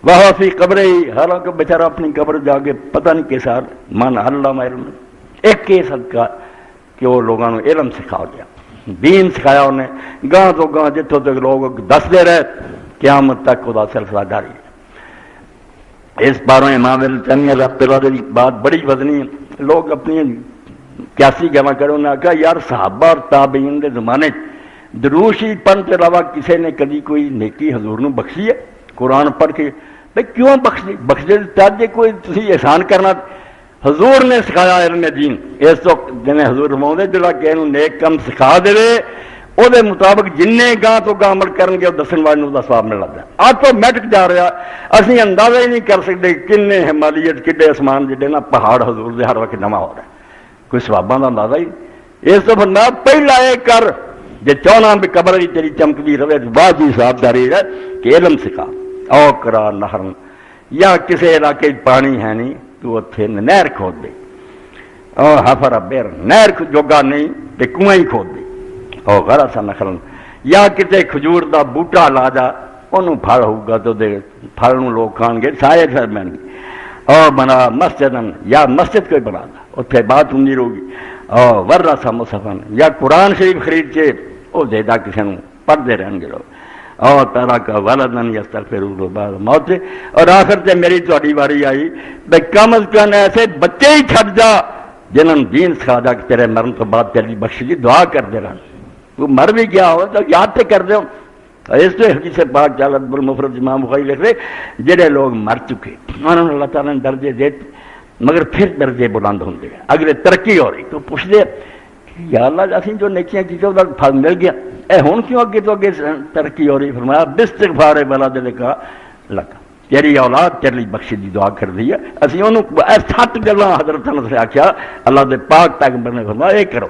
وہ فی قبر ہی حالانکہ بیچارہ اپنی قبر جا کے پتہ نہیں کس حال من علم علم ایک یہ صدقہ کہ وہ لوگوں نے علم سکھا گیا دین سکھایا انہیں گاہ تو گاہ جتوں تک لوگ دستے رہے قیامت تک وہ سلسلہ جاری ہے. اس باروں امام تیمیہ رحمۃ اللہ کی بات بڑی وزنی ہے. لوگ اپنی کیسی گواں کرے انہوں نے کہا یار صحابہ اور تابعین کے زمانے دروشی پڑھنے کے علاوہ کسی نے کبھی کوئی نیکی حضور نے بخشی ہے قرآن پڑھ کے بھائی کیوں بخشے تاجے کوئی تسی احسان کرنا حضور نے سکھایا علم دین. اس تو جنہیں حضور فرماؤں جڑا کہ نیک کم سکھا دے وہ مطابق جن گاہ تو گاہ عمل کرن گے وہ دسن والے وہ سواب مل لگتا ہے آٹومیٹک جا رہا اسی اندازہ ہی نہیں کر سکتے کنے ہمالیت کڈے آسمان جڈے نا پہاڑ حضور دے ہر وقت نواں ہو رہا ہے کوئی سواباں کا اندازہ ہی اس تو بندہ پہلا یہ کر جے چاہنا بھی قبر ہی تیری چمکتی رہے بعد ہی حسابداری ہے کہ علم سکھا او کرا نہرن یا کسی علاقے پانی ہے نہیں تو اتنے نہر کھود دے او حفر بیر نہر جوگا نہیں تو کنواں ہی کھود دے او غرا سا نخلن یا کتے کھجور دا بوٹا لا جا انہوں پھل ہوگا تو دے پھل لوگ کھان گے سائے پھر بن گے او بنا مسجد یا مسجد کوئی بنا دا اتنے بات ہوں ہوگی او ورا سا مصحفن یا قرآن شریف خرید کے وہ دے دا کسی نے پڑھتے رہن گے لوگ اور تارا کا ولدن یستغفروا بعد موت اور آخر سے میری تہاڈی واری آئی بھائی کم از کم ایسے بچے ہی چھڈ جا جنہوں نے دین سکھا دا کہ تیرے مرن تو بعد تیری بخشش دی دعا کرتے رہن تو مر بھی گیا ہو تو یاد تو کر دو اس تو حدیث پاک چال ادب المفرد امام بخاری لکھ رہے جڑے لوگ مر چکے انہوں نے اللہ تعالیٰ نے درجے دیتے مگر پھر درجے بلند ہوتے ہیں اگلے ترقی ہو رہی تو پوچھتے یا اللہ اسی جو نیکیاں کی تو پھل مل گیا اے ہون کیوں اگے تو اگے ترقی ہو رہی فرمایا باستغفار بلاد لکا لکا تیری اولاد تیرے لیے بخشش دی دعا کر دی ہے اسی انہوں سات گلاں حضرت انس سے آخیا اللہ دے پاک پیغمبر نے فرمایا یہ کرو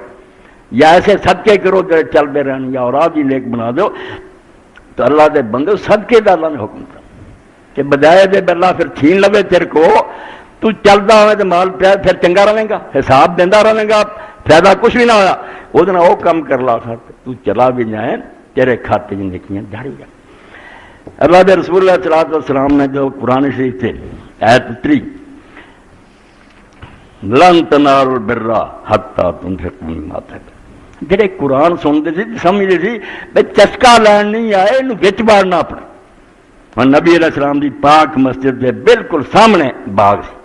یا ایسے صدقے کرو جو چلتے رہن یا اولاد ہی نیک بنا دو تو اللہ دے بندے صدقے دا اللہ نے حکم کر کہ بجائے دے اللہ پھر چھین لوے تیرے کو تو چلتا ہوئے تو مال پھر چنگا رہے گا حساب دینا رہے گا فائدہ کچھ بھی نہ ہوا وہ دن وہ کم کر لا کر تو چلا بھی جائے تیرے کھاتے میں نیکیاں جاری گا اللہ دے رسول اللہ صلی اللہ علیہ وسلم نے جو قرآن شریف سے آیت اتری لن تنالوا البر حتی تنفقوا مما تحبون جڑے قرآن سنتے سی سمجھتے سی بھائی چسکا لین نہیں آئے انہوں وچ مارنا اپنا اور نبی علیہ السلام دی پاک مسجد کے بالکل سامنے باغ سی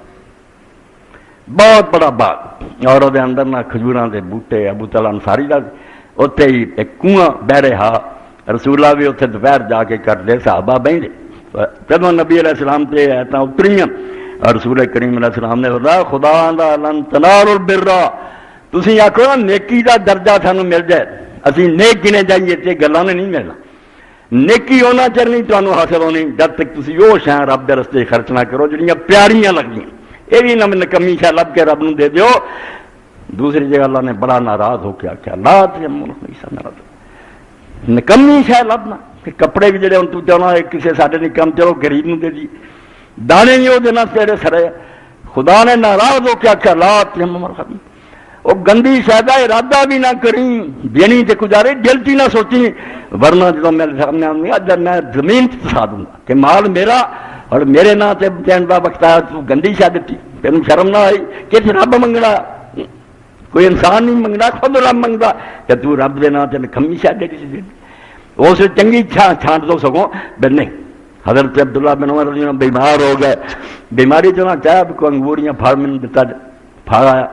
بہت بڑا باغ اور وہ اندر نہ کھجوراں دے بوٹے ابو طلحہ انصاری دا اتنے ہی ایک کنواں بہ رہا رسول اللہ بھی اتنے دوپہر جا کے کرتے صحابہ بہندے جب نبی علیہ السلام سے ایتاں اتریاں اور رسول کریم علیہ السلام نے فرمایا خدا دا لن تنالوا البر تسی آکھو نا نیکی دا درجہ سانو مل جائے اسی نیک گنے جائیے تے گلاں نے نہیں ملنا نیکی ہونا چر نہیں تمہیں حاصل ہونی جب تک تسی وہ شاہ رب دے رستے خرچ نہ کرو جڑیاں پیاریاں لگدیاں یہ بھی نکمی شاہ لب کے رب نو دے دیو دوسری جگہ اللہ نے بڑا ناراض ہو کے آخیا لا نکمی شاہ لبنا کہ کپڑے بھی جڑے ہوں تو چاہنا کسی ساڈے نہیں کم چلو غریب نو دے دی دانے نہیں وہ دینا تیرے سرے خدا نے ناراض ہو کے آخیا لا خبی وہ گندی شاید ارادہ بھی نہ کریں دینی تے گزارے دل کی نہ سوچی ورنہ جب میرے سامنے آؤں گا جب میں زمین پسا دوں گا کہ مال میرا اور میرے نا سے دین کا وقت آیا تو گندی شاہ دیتی تین شرم نہ آئی کہ رب منگنا کوئی انسان نہیں منگنا خود رب منگتا کہ تو رب دے نا سے کمی شاہ دے دی اس چنگی چھانٹ دو سکو بل نہیں حضرت عبداللہ بن عمر رضی اللہ عنہ بیمار ہو گئے بیماری جو نہ چاہا کوئی انگوریاں پھاڑ میں دیتا پھاڑ آیا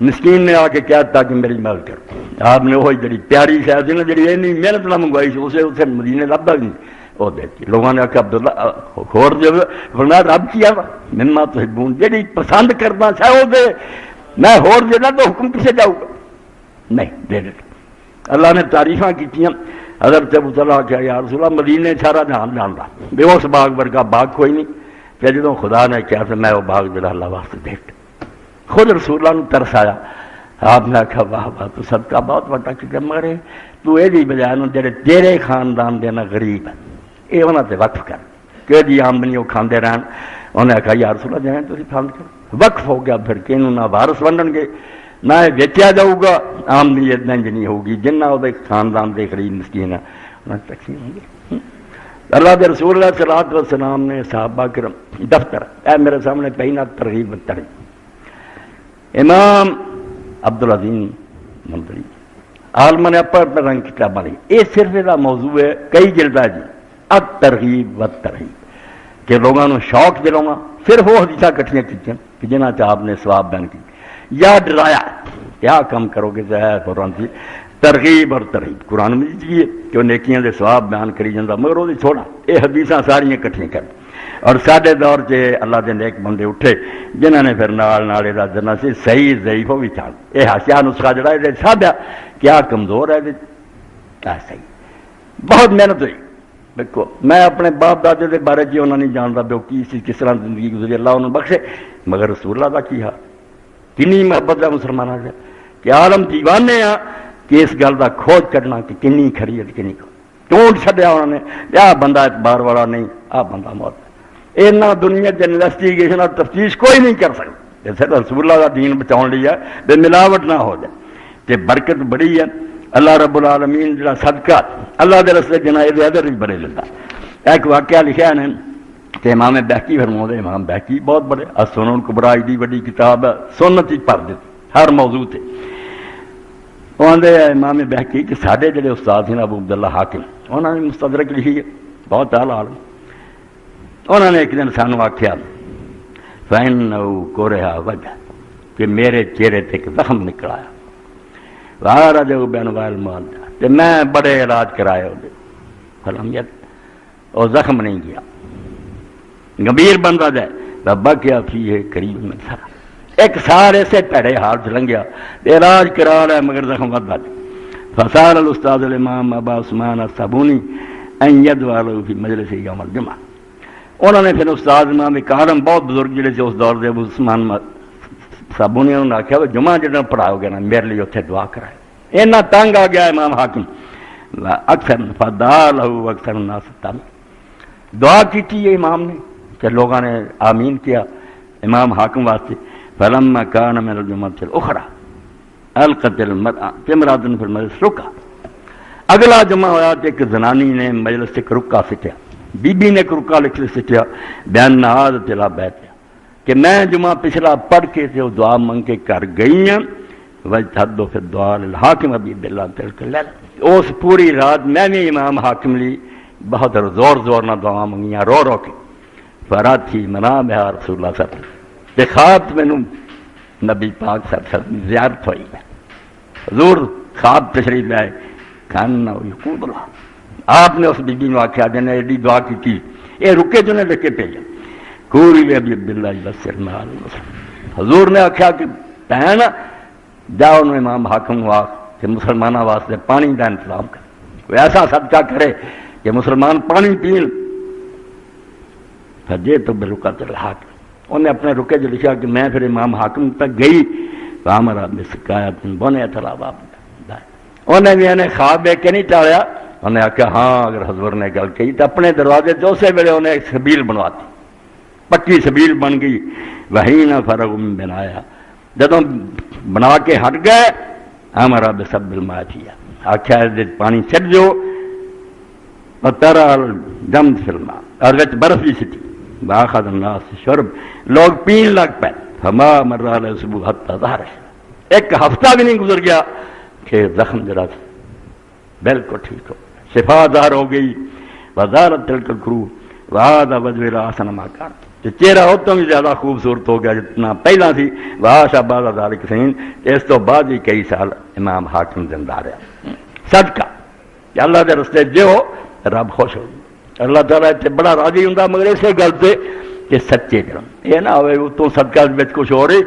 مسکین نے آ کے کہتا کہ میری مدد کر آپ نے وہی جڑی پیاری شاید سی نا جڑی اینی محنت نہ منگوائی سی اسے مدینے لبدا نہیں وہ دیتی لوگوں نے آخیا عبداللہ خور دے فرمایا رب کیا مما تحبون جڑی پسند کرنا چاہے وہ دے میں ہور دینا تو حکم کسے جاؤں گا نہیں دے دے اللہ نے تعریفاں کیتیاں حضرت ابو طلحہ کیا یا رسول اللہ مدینے سارا جہان جاندا بے اس باغ ورگا باغ کوئی نہیں پھر جدوں خدا نے کیا کہ میں وہ باغ جڑا اللہ واسطے دیکھ خود رسول اللہ نے ترس آیا آپ نے کہا واہ واہ تو صدقہ بہت بڑا کیونکہ مگر تو یہ بھی بجائے جڑے تیرے خاندان دے نا غریب ہیں یہ انہوں نے وقف کر کہ جی آمدنی وہ کھاندے رہن انہیں کہا یا رسول اللہ جائیں تو پسند کرو وقف ہو گیا پھر کہ انہوں نہ وارث بنن گے نہ ویچیا جاؤ گا آمدنی اتنا نہیں ہوگی جنہ وہ خاندان دے غریب مسکین ہیں انہیں تقسیم ہوں گے اللہ کے رسول اللہ صلی اللہ علیہ وسلم نے صحابہ کرم دفتر اے میرے سامنے پہنا ترغیب ترغیب امام عبدالعظیم منظری عالم نے اپر رنگ کتابیں لکھی یہ صرف یہ موضوع ہے کئی جلدہ جی الترغیب والترہیب کہ لوگوں نے شوق دلاؤں صرف وہ حدیثاں کٹھیاں کیتیاں کہ جنہاں چ آپ نے ثواب بیان کی یا ڈرایا کیا کم کرو گے قرآن کی ترغیب اور ترہیب قرآن میں چاہیے کہ وہ نیکیاں دے ثواب بیان کری جاتا مگر وہ چھوڑا یہ حدیثاں ساریاں کٹھیاں کر اور ساڈے دور سے اللہ دے نیک بندے اٹھے جنہوں نے پھر نالے کا جنا سی صحیح ضعیف بھی چال یہ ہاشیا نسخہ جڑا یہ سادہ کیا کمزور ہے ایسا ہی بہت محنت ہوئی. دیکھو میں اپنے باپ دادے کے بارے جی انہوں نہیں جانتا بھی وہ کی سی کس طرح زندگی گزری اللہ انہوں نے بخشے, مگر رسول اللہ کا کی حال کنی محبت ہے مسلمانوں سے کہ عالم دیوانے آ کہ اس گل کا کھوج کھڈنا کہ کنی کھری ہے کنی ٹونٹ چھڈیا انہوں نے. آ بندہ اعتبار والا نہیں, آ بندہ موت. اینا دنیا کے انویسٹیگیشن اور تفتیش کوئی نہیں کر سکتا. صرف رسول اللہ کا دین بچاؤ لیا بے ملاوٹ نہ ہو جائے کہ برکت بڑی ہے. اللہ رب العالمین جڑا صدقہ اللہ دے رستے جنا یہ ادھر بھی بڑے لیتا. ایک واقعہ لکھا ہے کہ امام بہقی فرماؤں, امام بہقی بہت بڑے السنن کبریٰ ایڈی بڑی کتاب ہے, سنت ہی پڑھ دیتی ہر موضوع تے. وہ آدھے امام بہقی کہ سارے جڑے استاد ہیں ابو عبداللہ حاکم انہوں نے مستدرک لکھی ہے, بہت اعلیٰ عالم. انہوں نے ایک دن سانو آخیا فَإِنَّهُ كُرِهَ وَجْهَ کہ میرے چہرے تے ایک زخم نکل آیا. وَعَرَجَهُ بِأَنْوَاعِ الْمُعَالَجَةِ کہ میں بڑے علاج کرائے ہوتے فلمیت اور زخم نہیں گیا. گمبھیر بندہ جائے ربا کیا فی ہے قریب میں سارا ایک سارے سے پیڑے حال سے لنگیا علاج کرا رہا ہے مگر زخم ود جائے. فصار الاستاذ الامام ابا عثمان الصابونی ان یدعو له فی مجلس یوم الجمعہ. انہوں نے پھر استاد امام ایک عالم بہت بزرگ جڑے سے اس دور دے ابو عثمان صابونی انہوں نے آخیا جمعہ جڑا پڑھاؤ گے نا میرے لیے اتنے دعا کرائے. اینا تنگ آ گیا امام حاکم اکثر فدعا له اکثر الناس تم دعا کی ہے امام نے کہ لوگوں نے آمین کیا امام حاکم واسطے. فلما كان من الجمعة الأخرى القت المرأة امرأة في المجلس رکا. اگلا جمعہ ہوا تو ایک زنانی نے مجلس سے رکا سٹیا, بی بی نے رکا لکھ سٹیا بیان نہاد تلا بیت کہ میں جمعہ پچھلا پڑھ کے تے وہ دعا منگ کے کر گئی ہیں. وجتہدو فی الدعاء للحاکم ابی عبداللہ تلک اللیلہ اس پوری رات میں نے امام حاکم لی بہت زور نہ دعا منگیاں رو رو کے. فرات تھی منام ہے رسول اللہ صلی اللہ علیہ وسلم خواب میں نبی پاک صلی اللہ علیہ وسلم زیارت ہوئی ہے. حضور خواب تشریف لائے کھانا یقود اللہ. آپ نے اس بی بی نے آخیا جنہیں ایڈی دعا کی تھی یہ رکے جو نے لے کے بھیجا کوری ابی عبداللہ بسرنا. حضور نے آخیا کہ بہن جاؤ انہوں امام حاکم ہوا کہ مسلمانوں واسطے پانی کا انتظام کر, کوئی ایسا صدقہ کرے کہ مسلمان پانی پین. فجے تو برکت الحاکم انہیں اپنے رکے جو لکھا کہ میں پھر امام حاکم تک گئی کامرا میں سکایا بنے تھا باپ. انہیں بھی انہیں خواب دیکھ کے نہیں ٹالیا. انہیں آخیا ہاں اگر حضور نے گل کی تو اپنے دروازے دوسرے ویلے انہیں ایک سبیل بنواتی, پکی سبیل بن گئی. وہی نہ فرغ بنایا جدوں بنا کے ہٹ گئے ہمارا بے سب الماعیہ آخیا پانی چھٹ جو اور ترا دم فلما اور برف بھی سٹی باخذ الناس شرب لوگ پین لگ پے. ہما مر علیہ صبح حتی ظہر ایک ہفتہ بھی نہیں گزر گیا کہ زخم جڑا تھا بالکل ٹھیک ہو شفا ظاہر ہو گئی. وزارت تلک الکرو وہذا وجه احسن ما کان چہرہ ہو تو بھی زیادہ خوبصورت ہو گیا جتنا پہلا تھی. وہاں بعد ذالک سنین اس تو بعد ہی کئی سال امام حاکم زندہ رہا. صدقہ کہ اللہ دے رستے جو رب خوش ہو اللہ تعالیٰ اتنے بڑا راضی ہوں مگر اسے گل سے کہ سچے جرم یہ نہ ہوئے اتوں صدقہ کچھ ہو رہی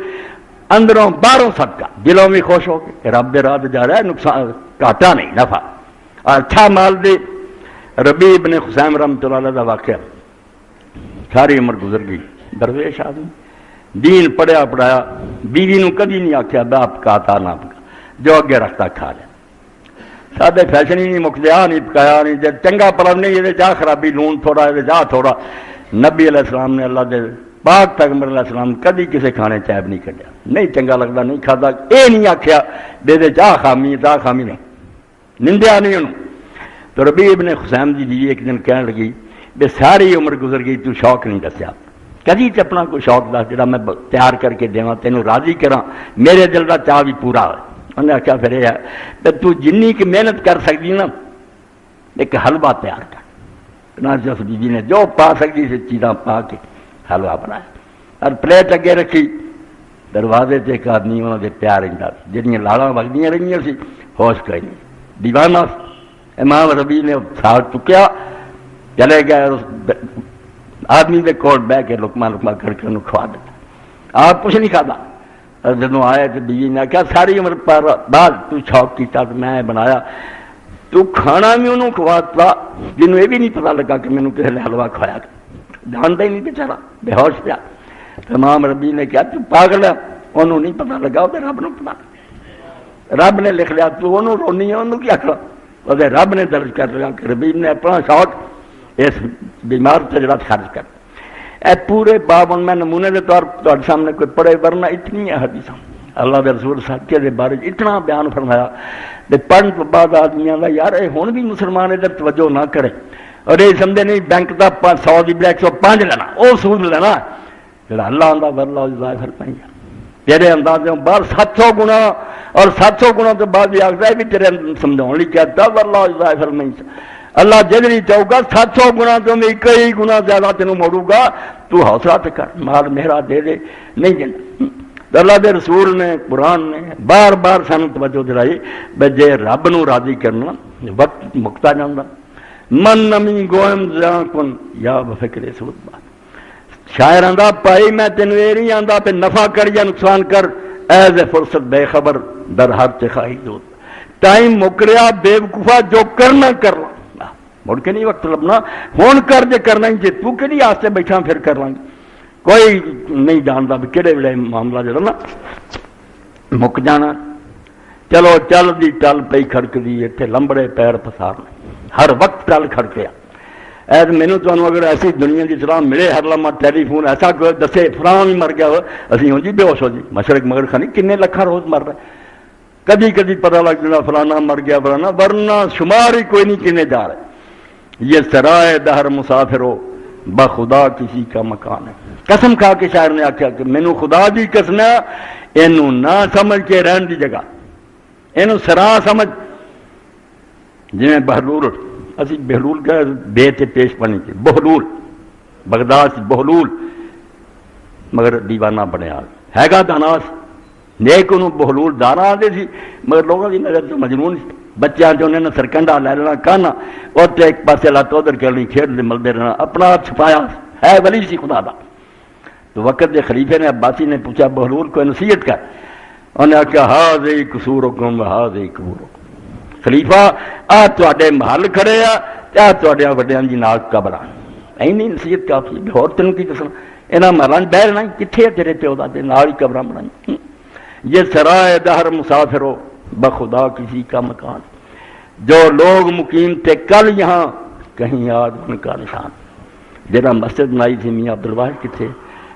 اندروں باہروں صدقہ دلوں بھی خوش ہو کے رب دے راہ جا رہا ہے نقصان گھاٹا نہیں نفع. اور اچھا مال دے ربیع بن خثیم رحمۃ اللہ علیہ کا واقعہ ساری عمر گزر گئی درویش آدمی دین پڑھیا پڑھایا بیوی نو کدی نہیں آخیا باپ پکاتا نہ پکا جو اگے رکھتا کھا لیا. سادے فیشن ہی نہیں مکتے آ نہیں پکایا نہیں جب چنگا پڑھا نہیں یہ چاہ خرابی لون تھوڑا یہ چاہ تھوڑا. نبی علیہ السلام نے اللہ دے پاک پیغمبر علیہ السلام کدی کسی کھانے چیب نہیں کھڈیا نہیں چنگا لگتا نہیں کھاتا یہ نہیں آخیا دے چاہ خامی چاہ خامی نہیں نندیا نہیں انہوں. تو ربیع ابن خثیم دی بیوی ایک دن کہنے لگی بے ساری عمر گزر گئی تو شوق نہیں دسیا کدی تے اپنا کوئی شوق دس جڑا میں تیار کر کے دیواں تینوں راضی کراں میرے دل کا چاہ بھی پورا ہو. انہیں آخیا پھر یہ ہے کہ تو جنی کی محنت کر سکتی نا ایک حلوہ تیار کر. اس بیوی نے جو پا سکتی سے چیزاں پا کے حلوہ بنایا اور پلیٹ اگے رکھی. دروازے سے ایک آدمی انہوں نے پیار رہتا جہاں لاڑاں وگدیاں رہی سی ہوش کوئی نہیں دیوانہ. امام ربیع نے ساتھ چکیا چلے گئے اس آدمی کے کول بہ کے لقمہ لقمہ کر کے انہوں کھوا دیتا. آپ کچھ نہیں کھاتا. جب آئے تو بیوی نے کہا ساری عمر پر بعد تو شوق کیتا تو میں بنایا تو کھانا بھی انہوں کھواتا جنہوں یہ بھی نہیں پتا لگا کہ میں نے کسی نے حلوہ کھوایا، جانتا ہی نہیں بیچارا، بے ہوش پیا۔ امام ربی نے کہا تو پاگل ہے، انہوں نہیں پتا لگا، وہ رب نے پتا، رب نے لکھ لیا، تو انہوں رونی ہے، انہوں کیا کرا، وہ رب نے درج کر لیا کہ ربی نے اپنا شوق اس بیمار تجربات خارج کر۔ اے پورے باب میں نمونے کے طور پر سامنے کوئی پڑھے، ورنہ اتنی ہے حدیث اللہ کے رسول صدقے کے بارے اتنا بیان فرمایا کہ پڑھن تو بعد آدمیاں کا یار یہ ہوں بھی مسلمان ادھر توجہ نہ کرے اور یہ سمجھے نہیں بینک کا 100 کی بلیک 105 لینا، وہ سود لینا جڑا اللہ آتا ورلہ ظاہر پائیں گا تیرے اندازوں باہر 700 گنا، اور 700 گنا تو بعد بھی آخر ہے بھی تیرے سمجھاؤ لی کہتا ورلہ ظاہر نہیں، اللہ جدری چاہو گا 700 گنا تو میں کئی گنا زیادہ تینوں موڑوں گا، تو حوصلہ تو کر، مال میرا دے دے نہیں دینا۔ اللہ کے رسول نے قرآن نے بار بار سانو توجہ دلائی بے جے رب نو راضی کرنا وقت مکتا جانا، من نمی گوئم زیاں کن یا بفکر سود بات، شاعر آندا پائی میں تینوں یہ نہیں آندا پہ نفع کر یا نقصان کر، ایز اے فرصت بے خبر در ہر چخائی دو، ٹائم مکریا بے وقوفا جو کرنا کرنا، مڑ کے نہیں وقت لبنا، ہون کر جے کرنا ہی جے تو کہ نہیں آستے بیٹھا پھر کر لیں گے، کوئی نہیں جانتا بھی کہڑے ویلے معاملہ جڑا نا مک جانا۔ چلو چل دی ٹل پئی کھڑک دی اتنے لمبڑے پیر پسارنے، ہر وقت ٹل کھڑکیا۔ ایس مینو تمہیں اگر ایسی دنیا کی سلام ملے ہر لمحہ ٹیلی فون ایسا کوئی دسے فلاں بھی مر گیا ہو، اسی ہوں جی بے ہوش ہو جی، مشرق مغرب خانی کنے لکھاں روز مر رہے، کبھی کبھی پتہ لگ جانا فلانا مر گیا فلانا، ورنہ شمار ہی کوئی نہیں کنے جا رہے۔ یہ سرائے دہر مسافر ہو بخدا کسی کا مکان ہے، قسم کھا کے شاعر نے آخیا کہ مینو خدا دی قسم ہے اینو نہ سمجھ کے رہن دی جگہ، اینو سرا سمجھ، جی بہلول اسی بہلول کا بے تے پیش پانی کی بہلول بغداد سے بہلول، مگر دیوانہ بنیا ہے گا داناس نیک انہوں بہلول دانا آتے سی، مگر لوگوں کی نظر تو مجنون سی، بچیاں جو انہیں سرکنڈا لے لینا کھانا اور تے ایک پاسے لاتا ادھر کرنی کھیڑ دے ملدے رہنا، اپنا ہاتھ چھپایا ہے ولی سی خدا دا۔ تو وقت دے خلیفے نے عباسی نے پوچھا بہلول کو نصیحت کر، انہیں آخیا ہاذ قصورکم و ہاذ قبورکم، خلیفہ آ تواڈے محل کھڑے آ تواڈیاں وڈیاں دی ناک قبر، اینی نصیحت کافی، اور تینوں کی دسنا انہاں محلاں بہ رہنا کتھے تیرے پیو دادے نال ہی قبراں بنائی۔ یہ سرائے دہر مسافر ہو بخدا کسی کا مکان، جو لوگ مقیم تھے کل یہاں کہیں آج ان کا نشان، جہاں مسجد بنائی تھی میاں عبدالواحد کتنے،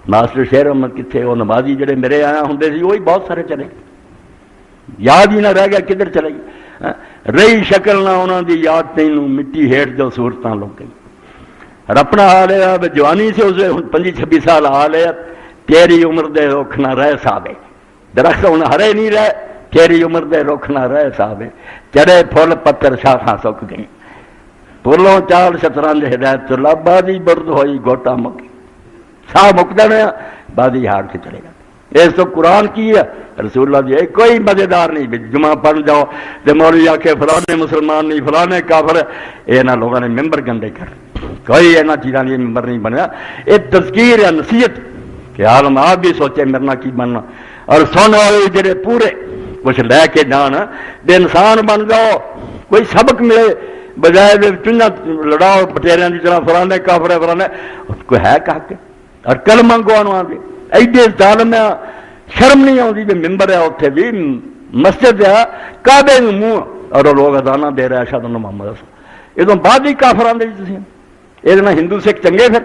ماسٹر شیر احمد کتنے، وہ نمازی جڑے میرے آیا ہوں سی وہی بہت سارے چلے یاد ہی نہ رہ گیا کدھر چلے گئے، رہی شکل نہ انہوں دی یاد تینوں مٹی ہیٹ جو صورتاں لوگ گئی، اور اپنا حال ہے جوانی سے اسے 25-26 سال حال ہے، تیری عمر دے رخ نہ رہ صاحب، درخت ہوں ہرے نہیں رہے، تیری عمر دے رخ نہ رہ صاحب، چڑے پھول پتر شاخاں سک گئی، پھولوں چال شطرنج ہدایت تو لب بازی برد ہوئی گوٹا مکی، سا مک جانے بازی ہار کے چلے گا۔ اس تو قرآن کی ہے رسول اللہ جی کوئی مزیدار نہیں بھی جمعہ پڑھ جاؤ تو مولوی آ کے فلانے مسلمان نہیں فلانے کافر، یہ نہ لوگوں نے ممبر گندے کر، کوئی اینا چیزاں یہ ممبر نہیں بنیا، یہ تذکیر ہے نصیحت کہ عالم آپ بھی سوچے میرنا کی بننا، اور سن والے جڑے پورے کچھ لے کے جان بے انسان بن جاؤ، کوئی سبق ملے، بجائے چنیا لڑاؤ پٹیریاں کی طرح فلانے کافر ہے فلانے، کوئی ہے کہا کے اور کلمہ گوانو آدھے ایڈے ظالم ہے، شرم نہیں آتی بھی ممبر ہے اتنے بھی مسجد ہے کعبے میں منہ اور لوگ ادانہ دے رہے اشہد ان محمد رسول، یہ تو بعد ہی کافر آدھے تھی، یہ ہندو سکھ چنگے پھر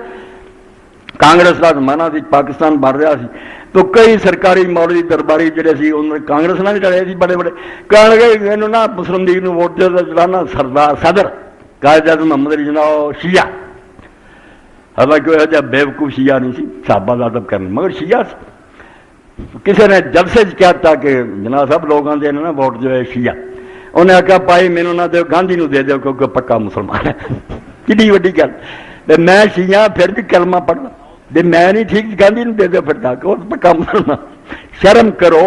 کانگریس کا زمانہ سی پاکستان بن رہا سی تو کئی سرکاری مولوی درباری جڑے سی انہوں نے کانگریس نہ بھی لڑے سی بڑے بڑے، کہنے لگے انہوں نے مسلم لیگ نو ووٹ دلانا سردار صدر قائد اعظم محمد علی جناح شیعہ، حالانکہ وہ جب بے وقوف شیعہ نہیں سی صحابہ ادب کرنے مگر شیعہ کسی نے جب سے کہتا کہ جناب سب لوگوں دے نا ووٹ جو ہے شیعہ، انہیں آخیا پائی مینوں نہ دو گاندھی نو دے دو کیونکہ پکا مسلمان ہے، کتنی وڈی گل، میں شیعہ پھر بھی کلمہ پڑھنا، میں نہیں ٹھیک گاندھی نو دے دو پھر تک وہ پکا مسلمان، شرم کرو،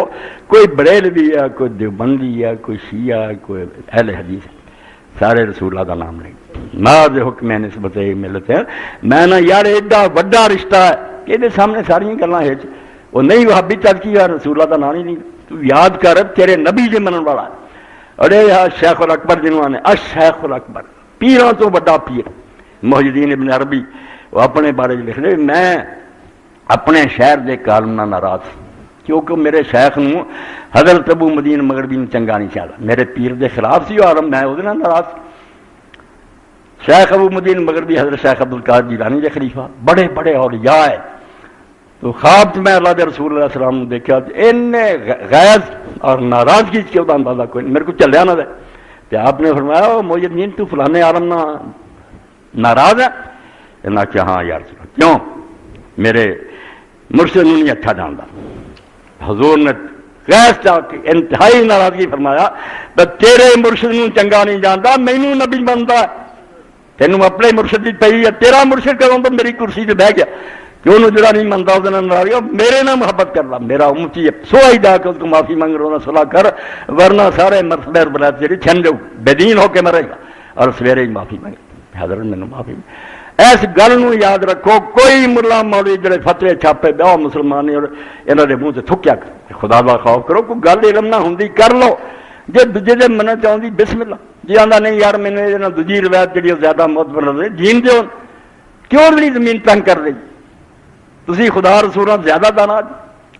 کوئی بریلوی ہے کوئی دیوبندی ہے کوئی شیعہ ہے کوئی اہل حدیث ہے، سارے رسول اللہ کا نام نہیں، ماذ حکم نسبت ملتے ہیں، میں نہ یار ایڈا وڈا رشتہ ہے کہ یہ سامنے ساری گلاں ہے وہ نہیں وہابی چل کی یار رسول اللہ کا نام ہی نہیں، تو یاد کر تیرے نبی جے منن والا ارے شیخ الاکبر جنہوں نے الشیخ الاکبر پیراں تو بڑا پیر محی الدین ابن عربی وہ اپنے بارے لکھ رہے میں اپنے شہر دے کالم نہ ناراض کیونکہ میرے شیخ نو حضرت ابو مدین مغربی نے چنگا نہیں چاہتا میرے پیر دے خلاف سی اور میں وہ ناراض شیخ ابو مدین مغربی حضرت شیخ عبدالقادر جیلانی دے خلیفہ بڑے بڑے اولیاء ہے تو خواب میں اللہ دے رسول اللہ علیہ السلام نے دیکھا ان غیظ اور ناراضگی کے اندازہ کوئی نہیں میرے کو چلیا نہ دے تو آپ نے فرمایا محی الدین تو فلانے عالم نہ ناراض ہے انہاں کہ ہاں یا رسول اللہ کیوں میرے مرشد نہیں اچھا جانتا حضور نے غیظ چاہ کے انتہائی ناراضگی فرمایا تیرے مرشد نو چنگا نہیں جانتا مینوں نبی بنتا ہے تینوں اپنے مرشد کی پی ہے تیرا مرشد کروں تو میری کرسی سے بہ گیا کہ انہوں جڑا نہیں منتا وہ ناراضی میرے نہ محبت کر رہا میرا امتی ہے سوئی جا کے اس کو معافی مانگ رہا صلاح کر ورنہ سارے مرتبہ بلاد جڑی چھن جاؤ بے دین ہو کے مرے گا اور سویرے ہی معافی مانگے حضرت میں نے معافی اس گل نو یاد رکھو کوئی ملا مولوی جڑے فتوی چھاپے بہو مسلمان اور انہوں نے منہ سے تھکیا کر خدا دا خوف کرو کوئی گل علم نہ ہوندی کر لو جی دوجے دے من چاہتی بسم اللہ جی آدھا نہیں یار میں نے دوجی روایت جی زیادہ معتبر رہے جین دو کیوں نہیں زمین تنگ کر رہی تسی خدا رسول زیادہ دانا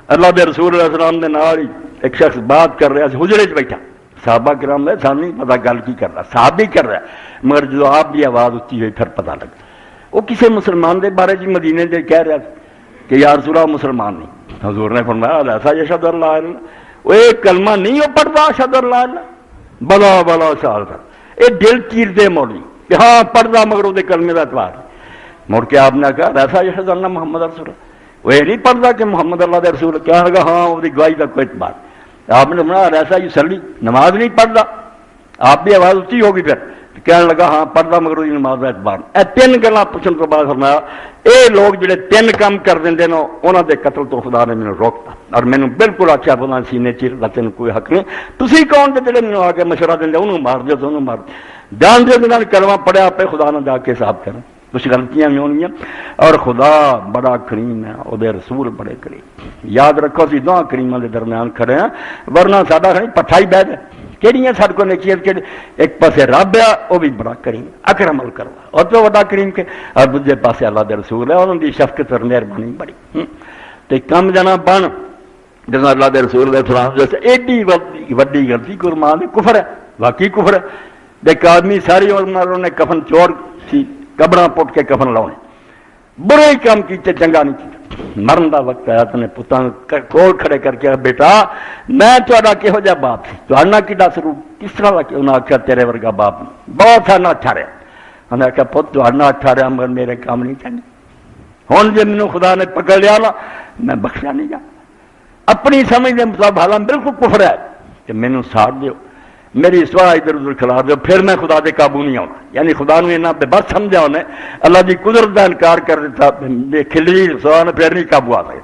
اللہ دے رسول علیہ السلام دے نال ہی ایک شخص بات کر رہا حجرے چ بیٹھا صحابہ کرام نے سانوں نہیں پتا گل کی کر رہا صاحب ہی کر رہا مگر جو آپ بھی آواز اچھی ہوئی پھر پتا لگا وہ کسی مسلمان دے بارے جی مدینے دے کہہ رہا کہ یا رسول اللہ مسلمان نہیں حضور نے فرمایا ایسا یشہد اللہ الہ وہ ایک کلمہ نہیں وہ پڑھتا اشہد اللہ الہ بلا بلا سال کر یہ دل چیر دے مولی کہ ہاں پڑھتا مگر وہ کلمے کا اعتبار مڑ کے آپ نے کہا ایسا یشہد اللہ محمد رسول وہ یہ نہیں پڑھتا کہ محمد اللہ دے رسول کہنے لگا ہاں وہ گواہی کا کوئی اعتبار آپ نے بنا ایسا ہی سلی نماز نہیں پڑھتا آپ بھی آواز اچھی ہوگی پھر کہنے لگا ہاں پڑھتا مگر وہ نماز کا اعتبار اے تین گلاں پوچھنے تو بعد فرمایا اے لوگ جڑے تین کام کر دیں نو انہوں دے قتل تو خدا نے مینوں روکتا اور مینوں بالکل آخیا پتا سینے چیر کا تین کوئی حق نہیں تسی کون دے جڑے مینوں آ کے مشورہ دیں انہوں مار دو تو انہوں مار دو جان دے انہوں نے کلمہ پڑھیا پہ خدا نے جا کے حساب کریں کچھ غلطیاں بھی ہونگیاں اور خدا بڑا کریم ہے وہ دے رسول بڑے کریم یاد رکھو سی دو کریموں کے درمیان کھڑے ہیں ورنہ ساڈا پٹھا ہی بہ جائے کہڑی سارے کو نیکیاں کہ ایک پاسے رب ہے وہ بھی بڑا کریم اکرم الکرم اور تو بڑا کریم کے اور دوسرے پاسے اللہ دے رسول ہے انہوں کی شفقت اور مہربانی بڑی تو کم جنا بن جس اللہ دے رسول دے سلام جیسے ایڈی وڈی غلطی قرمان کفر ہے واقعی کفر ہے ایک آدمی ساری عمر نے کفن چور سی قبراں پٹ کے کفن لاؤنے برے ہی کام کیتے چنگا نہیں کیتا مرن دا وقت آیا تو نے پتان کول کھڑے کر کے بیٹا میں تہاڈا کہو جا باپ سی تہاڈا کیڑا سلوک کس طرح دا انہاں آخیا تیرے ورگا باپ بہت سارا اچھا رہا انہیں آخیا پت تہاڈا اچھا رہا مگر میرے کام نہیں چنگے ہن جے مینوں خدا نے پکڑ لیا نا میں بخشا نہیں جا اپنی سمجھ دے مطابق حالانکہ بالکل کفر ہے کہ مینوں ساتھ دیو میری سواہ ادھر ادھر کھلا دو پھر میں خدا دے قابو نہیں آنا یعنی خدا نے اتنا بے بس سمجھا انہیں اللہ کی قدرت کا انکار کر دیتا کھلی سواہ نے پھر نہیں قابو آ سکے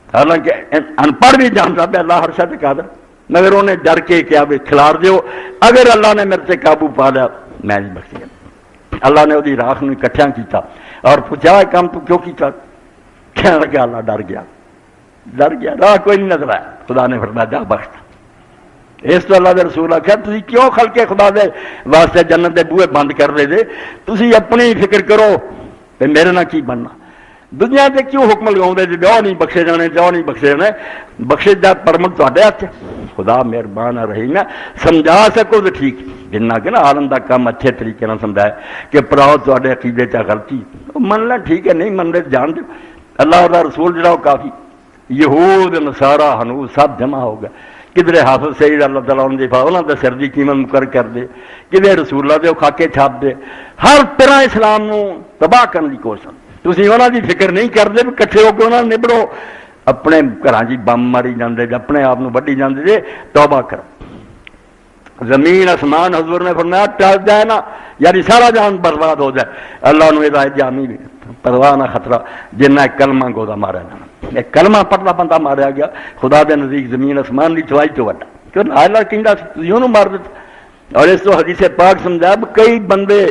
حالانکہ ان پڑھ بھی جانتا پہ اللہ ہر شاہ قادر مگر انہیں ڈر کے کیا بھی کھلار دیو اگر اللہ نے میرے سے قابو پا لیا میں نہیں بخشی اللہ نے وہی راکھ نو اکٹھیاں کیتا اور پوچھا کام تو کیوں کیتا کہنے لگا اللہ ڈر گیا راہ کوئی نہیں نظر آیا خدا نے فرمایا جا بخشتا اس تو اللہ دے رسول آخیا تھی کیوں کھل کے خدا دے واسطے جنت دے بوئے بند کر دے دے تھی اپنی فکر کرو کہ میرے نہ کی بننا دنیا تے کیوں حکم لگاؤ دے جی نہیں بخشے جانے جاؤ نہیں بخشے جانے بخشے جا پرمٹ تے ہاتھ خدا مہربان رہی نا سمجھا سکو تو ٹھیک جنہ کہ نا عالم دا کام اچھے طریقے نہ سمجھائے کہ پراؤ تے عقیدے چا غلطی من لیں ٹھیک ہے نہیں من لے جان دو اللہ دا رسول جڑا وہ کافی یہود نصارا ہنوز سب جمع ہو گئے کدھر حافظ سید اللہ تعالیٰ ان دفاع انہوں نے سر کی قیمت مقرر کر دے کدھر رسول اللہ دے خاکے چھاپ دے ہر طرح اسلام نو تباہ کرنے کی کوشش تھی انہوں کی فکر نہیں کرتے بھی کٹھے ہو کے انہوں نے نبڑو اپنے گھر جی بم ماری جاندے اپنے آپ کو وڈی جاندے جے توبہ کرو زمین آسمان حضور نے فرمایا ٹل جائے نا یعنی سارا جان برباد ہو جائے اللہ نے ہدایت جامی بھی پرواہ نہ خطرہ جنہ کلمہ گودا مارا جانا ایک کلمہ پڑھنا بندہ ماریا گیا خدا دے نزدیک زمین آسمان کی چوائی تو وڈا کیوں نہ کہندا سی انہوں مار دیتا اور اس تو حدیث پاک سمجھا کئی بندے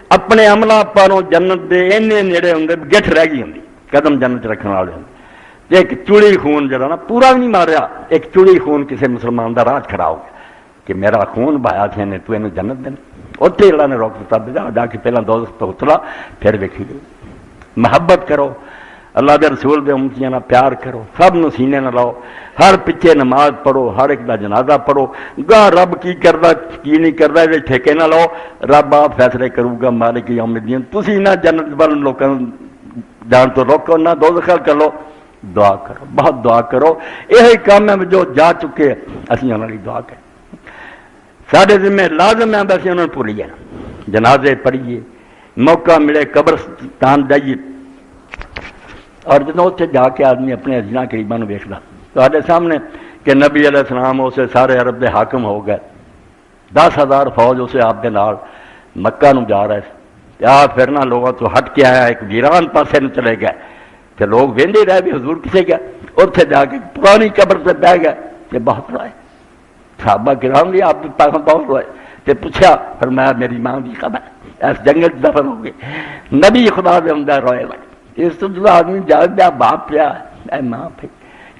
اپنے عملہ پاروں جنت دے اینے نیڑے ہوندے گٹھ رہ گئی ہوندی قدم جنت رکھنے والے ہوندے ایک چوڑی خون جڑا نا پورا بھی نہیں ماریا ایک چوڑی خون کسی مسلمان دا راج کھڑا ہو گیا کہ میرا خون بہایا تھے نے تو انہوں جنت دینا. اتنے اللہ نے روک دیتا جا کے پہلا دوزخ تو اتلا پھر ویکھی گئی. محبت کرو اللہ دے رسول دے امتیاں نہ پیار کرو, سب نو سینے نہ لاؤ, ہر پیچھے نماز پڑھو, ہر ایک دا جنازہ پڑھو. گاہ رب کی کردا کی نہیں کردا یہ ٹھیکے نہ لاؤ, رب آپ فیصلے کروں گا مالک یوم الدین. تسی نہ جنت وال لوکاں جان تو روکو نہ دوزخ کر لو. دعا کرو, بہت دعا کرو. یہی کام ہے جو جا چکے اسی انہاں دی دعا کریں. سارے ذمہ لازم ہے بس انہوں نے پوری ہے, جنازے پڑھیے, موقع ملے قبرستان جائیے. اور جدوں اتنے جا کے آدمی اپنے عزیزاں قریباں ویکھدا تہاڈے سامنے کہ نبی علیہ السلام اسے سارے عرب دے حاکم ہو گئے, 10,000 فوج اسے آپ دے نال مکہ نو جا رہے تھے. آ پھرنا لوگوں تو ہٹ کے آیا, ایک ویران پاسے نو چلے گئے کہ لوگ ویندے رہے بھی حضور کسے گئے. اتنے جا کے پرانی قبر سے بہ گئے کہ بہت روئے. صحابہ کرام بھی آپ پاس بہت روئے تے پوچھا, فرمایا میری ماں دی خبر اس جنگل دفن ہو گئی. نبی خدا دے اندر روئے لگے. اس تو جو آدمی جاگ دیا باپ پیا اے ماں پہ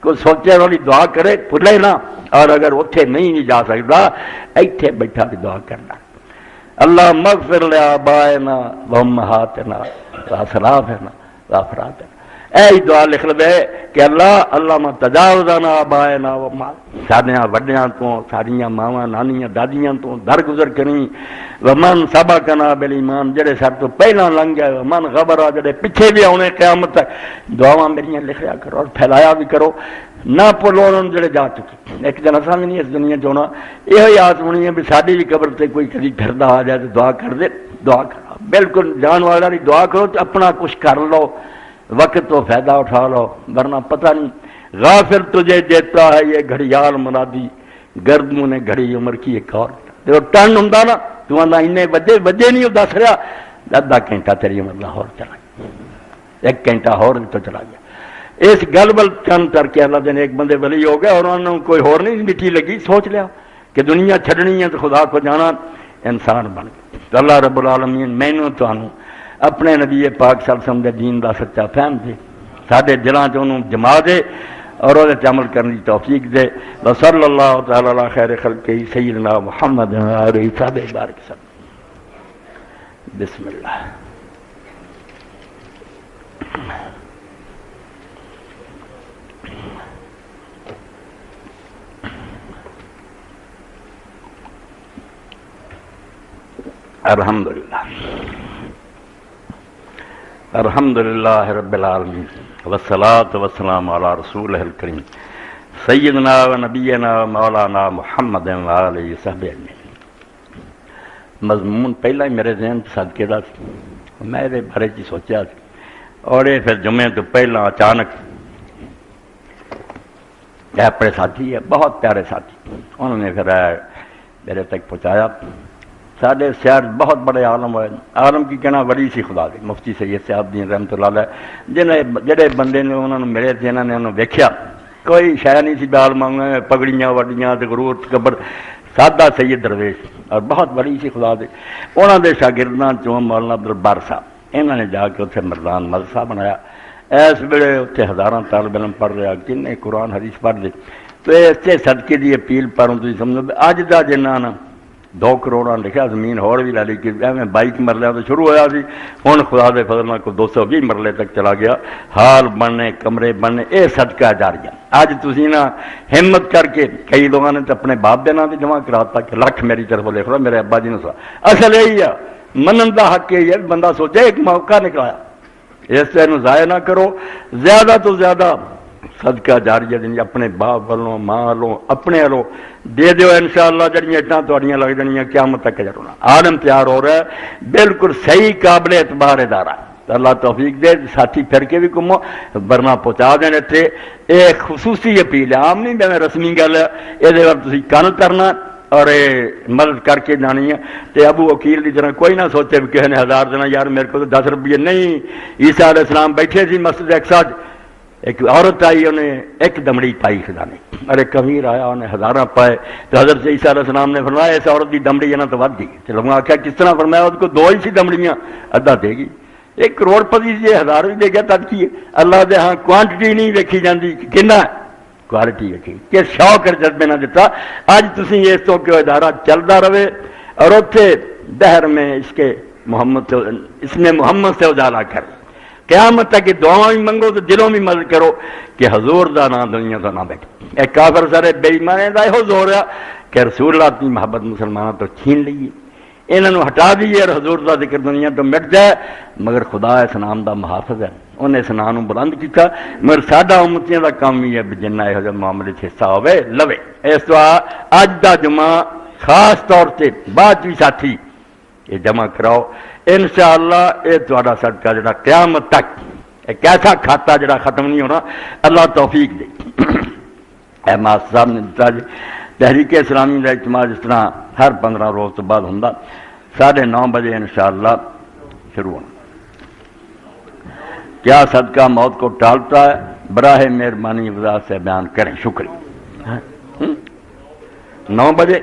کوئی سوچے والی دعا کرے بھولے نہ. اور اگر اتنے نہیں جا سکتا ایتھے بیٹھا بھی دعا کرنا, اللہ مغفر لآبائنا وامہاتنا واسلافنا وافرادنا. اے دعا لکھ لے کہ اللہ تجاوزنا آبائنا ساڈیاں وڈیاں تو ساڈیاں ماواں نانیاں دادیاں تو درگزر کریں. ومن سبقنا بالایمان جڑے سب تو پہلا لنگ گئے, ومن غبرا جڑے پیچھے بھی آنے قیامت تک. دعاواں میریاں لکھیا کرو اور پھیلایا بھی کرو, نہ بھولو انہوں جڑے جا چکے. ایک دن اساں بھی نہیں اس دنیا چونا یہ یاد ہونی ہے بھی ساری بھی قبر سے کوئی کبھی پھردا آ جائے تو دعا کر دے. دعا کرو بالکل جان والا دعا کرو تو اپنا کچھ کر لو, وقت تو فائدہ اٹھا لو, ورنہ پتہ نہیں. غافل تجھے دیتا ہے یہ گھڑیال منادی, گردوں نے گھڑی عمر کی ایک اور. جو ٹن ہوں نا تو آنا اِن وجے نہیں وہ دس رہا, ادھا گھنٹہ تیری عمر لاہور چلا گیا, 1 گھنٹہ ہور تو چلا گیا. اس گل بل کم کر کے اللہ دن ایک بندے ولی ہو گئے اور انہوں نے کوئی ہور نہیں میٹھی لگی. سوچ لیا کہ دنیا چھڈنی ہے تو خدا کو جانا, انسان بن گئے. تو اللہ رب العالمین مینوں تانوں اپنے نبی پاک صلی اللہ علیہ وسلم دے دین دا سچا فہم دے, سارے دلاں چ انہوں جما دے اور وہ عمل کرنے کی توفیق دے. وصلی اللہ تعالی علی خیر خلقہ سیدنا محمد علیہ صحابہ بارک وسلم. بسم اللہ. الحمدللہ الحمدللہ رب العالمین والصلاة والسلام علی رسولہ الکریم سیدنا و نبینا و مولانا محمد وآلہ وصحبہ اجمعین. مضمون پہلا ہی میرے ذہن صدقے دا سی, میں یہ بارے چی سوچا سی, اور یہ پھر جمعے تو پہلا اچانک اپنے ساتھی ہے, بہت پیارے ساتھی, انہوں نے پھر میرے تک پہنچایا. سارے شہر بہت بڑے عالم ہوئے, عالم کی کہنا بڑی سی خدا دی, مفتی سید صاحب الدین رحمۃ اللہ علیہ, جڑے بندے نے انہوں نے ملے تھے, انہوں نے انہوں ویکھیا کوئی شاید نہیں سی بال مانگنا, پگڑیاں وڈیاں غرور تکبر, سادہ سید درویش اور بہت بڑی سی خدا دے. انہوں دے شاگرداں چوں مولانا عبدالبر صاحب, انہوں نے جا کے اتنے مردان مدرسہ بنایا. اس ویلے اتنے ہزاراں طالب علم پڑھ رہا, کن قرآن حدیث پڑھ دے. تو اس صدقے دی اپیل پر تھی سمجھو اج دا جنہ نا 2 کروڑ لکھا زمین ہور بھی لا لی کہ میں 22 مرلے تو شروع ہوا سی, ہوں خدا دے فضل کو 220 مرلے تک چلا گیا. حال بننے کمرے بننے یہ صدقہ جاریہ. اج تسی نا ہمت کر کے کئی لوگوں نے تو اپنے باپ دے نام جمع کراتا کہ لکھ میری طرف لکھ لو, میرے ابا جی نے سوا. اصل یہی ہے منن دا حق یہ ہے, بندہ سوچے ایک موقع نکلایا, اس سے ضائع نہ کرو. زیادہ تو زیادہ صدقہ جاریہ دیں اپنے باپ والوں ماں والوں اپنے والوں دے دیو, انشاءاللہ جڑیاں اٹھاں تہاڈیاں لگ جانیاں قیامت تک جڑنا. عالم تیار ہو رہا ہے, بالکل صحیح قابل اعتبار ادارہ. اللہ توفیق دے, ساتھی پھر کے بھی کمو ورنہ پہنچا دین. اتنے ایک خصوصی اپیل ہے, عام نہیں میں رسمی گل ہے, یہ تسی کن کرنا اور مدد کر کے جانی ہے. تو ابو وکیل کی طرح کوئی نہ سوچے بھی کسی نے 1000 دینا, یار میرے کو تو 10 روپیے نہیں. عیسیٰ علیہ السلام بیٹھے سی مسجد اقصی, ایک عورت آئی انہیں ایک دمڑی پائی خدا نے, اور ایک امیر آیا انہیں 1000 پائے. تو حضرت عیسیٰ علیہ السلام نے فرمایا اس عورت کی دمڑی یہاں تو ود گئی. چلو میں آخیا کس طرح فرمایا, اس کو 2 ہی سی دمڑیاں, ادھا دے گی. 1 کروڑ پتی جی 1000 بھی دے گیا تب کی اللہ دے ہاں کوانٹٹی نہیں ویکھی جاتی کنا کوالٹی ویکھی کہ شوق اور جذبے نہ دیتا اج تسی اس تو کہ ادارہ چلتا رہے اور اتنے دہر میں اس کے محمد اس میں محمد سے اجالا کر قیامت تک دعاؤں بھی منگو تو دلوں بھی مدد کرو کہ حضور دا نام دنیا کا نہ بیٹھے ایک کافر سارے بے ایمانے دا یہ زور ہے کہ رسول اللہ کی محبت مسلمانوں تو چھین لیے انہوں ہٹا دیے اور حضور دا ذکر دنیا تو مٹ جائے مگر خدا اس نام دا محافظ ہے انہیں اس نام بلند کیا مگر ساڈا امتیاں دا کام ہی ہے جنہ یہ معاملے حصہ ہوئے لوے اس تو اج دا جمعہ خاص طور سے بعد بھی ساتھی یہ جمع کراؤ انشاءاللہ یہ تہاڈا صدقہ جڑا قیامت تک ایک ایسا کھاتا جڑا ختم نہیں ہونا اللہ توفیق دے اے ماسٹر صاحب نے دتا جی تحریک اسلامی کا اجتماع جس طرح ہر 15 روز تو بعد ہوں 9:30 بجے انشاءاللہ شروع ہونا کیا صدقہ موت کو ٹالتا ہے براہ مہربانی وضاحت سے بیان کریں شکریہ 9 بجے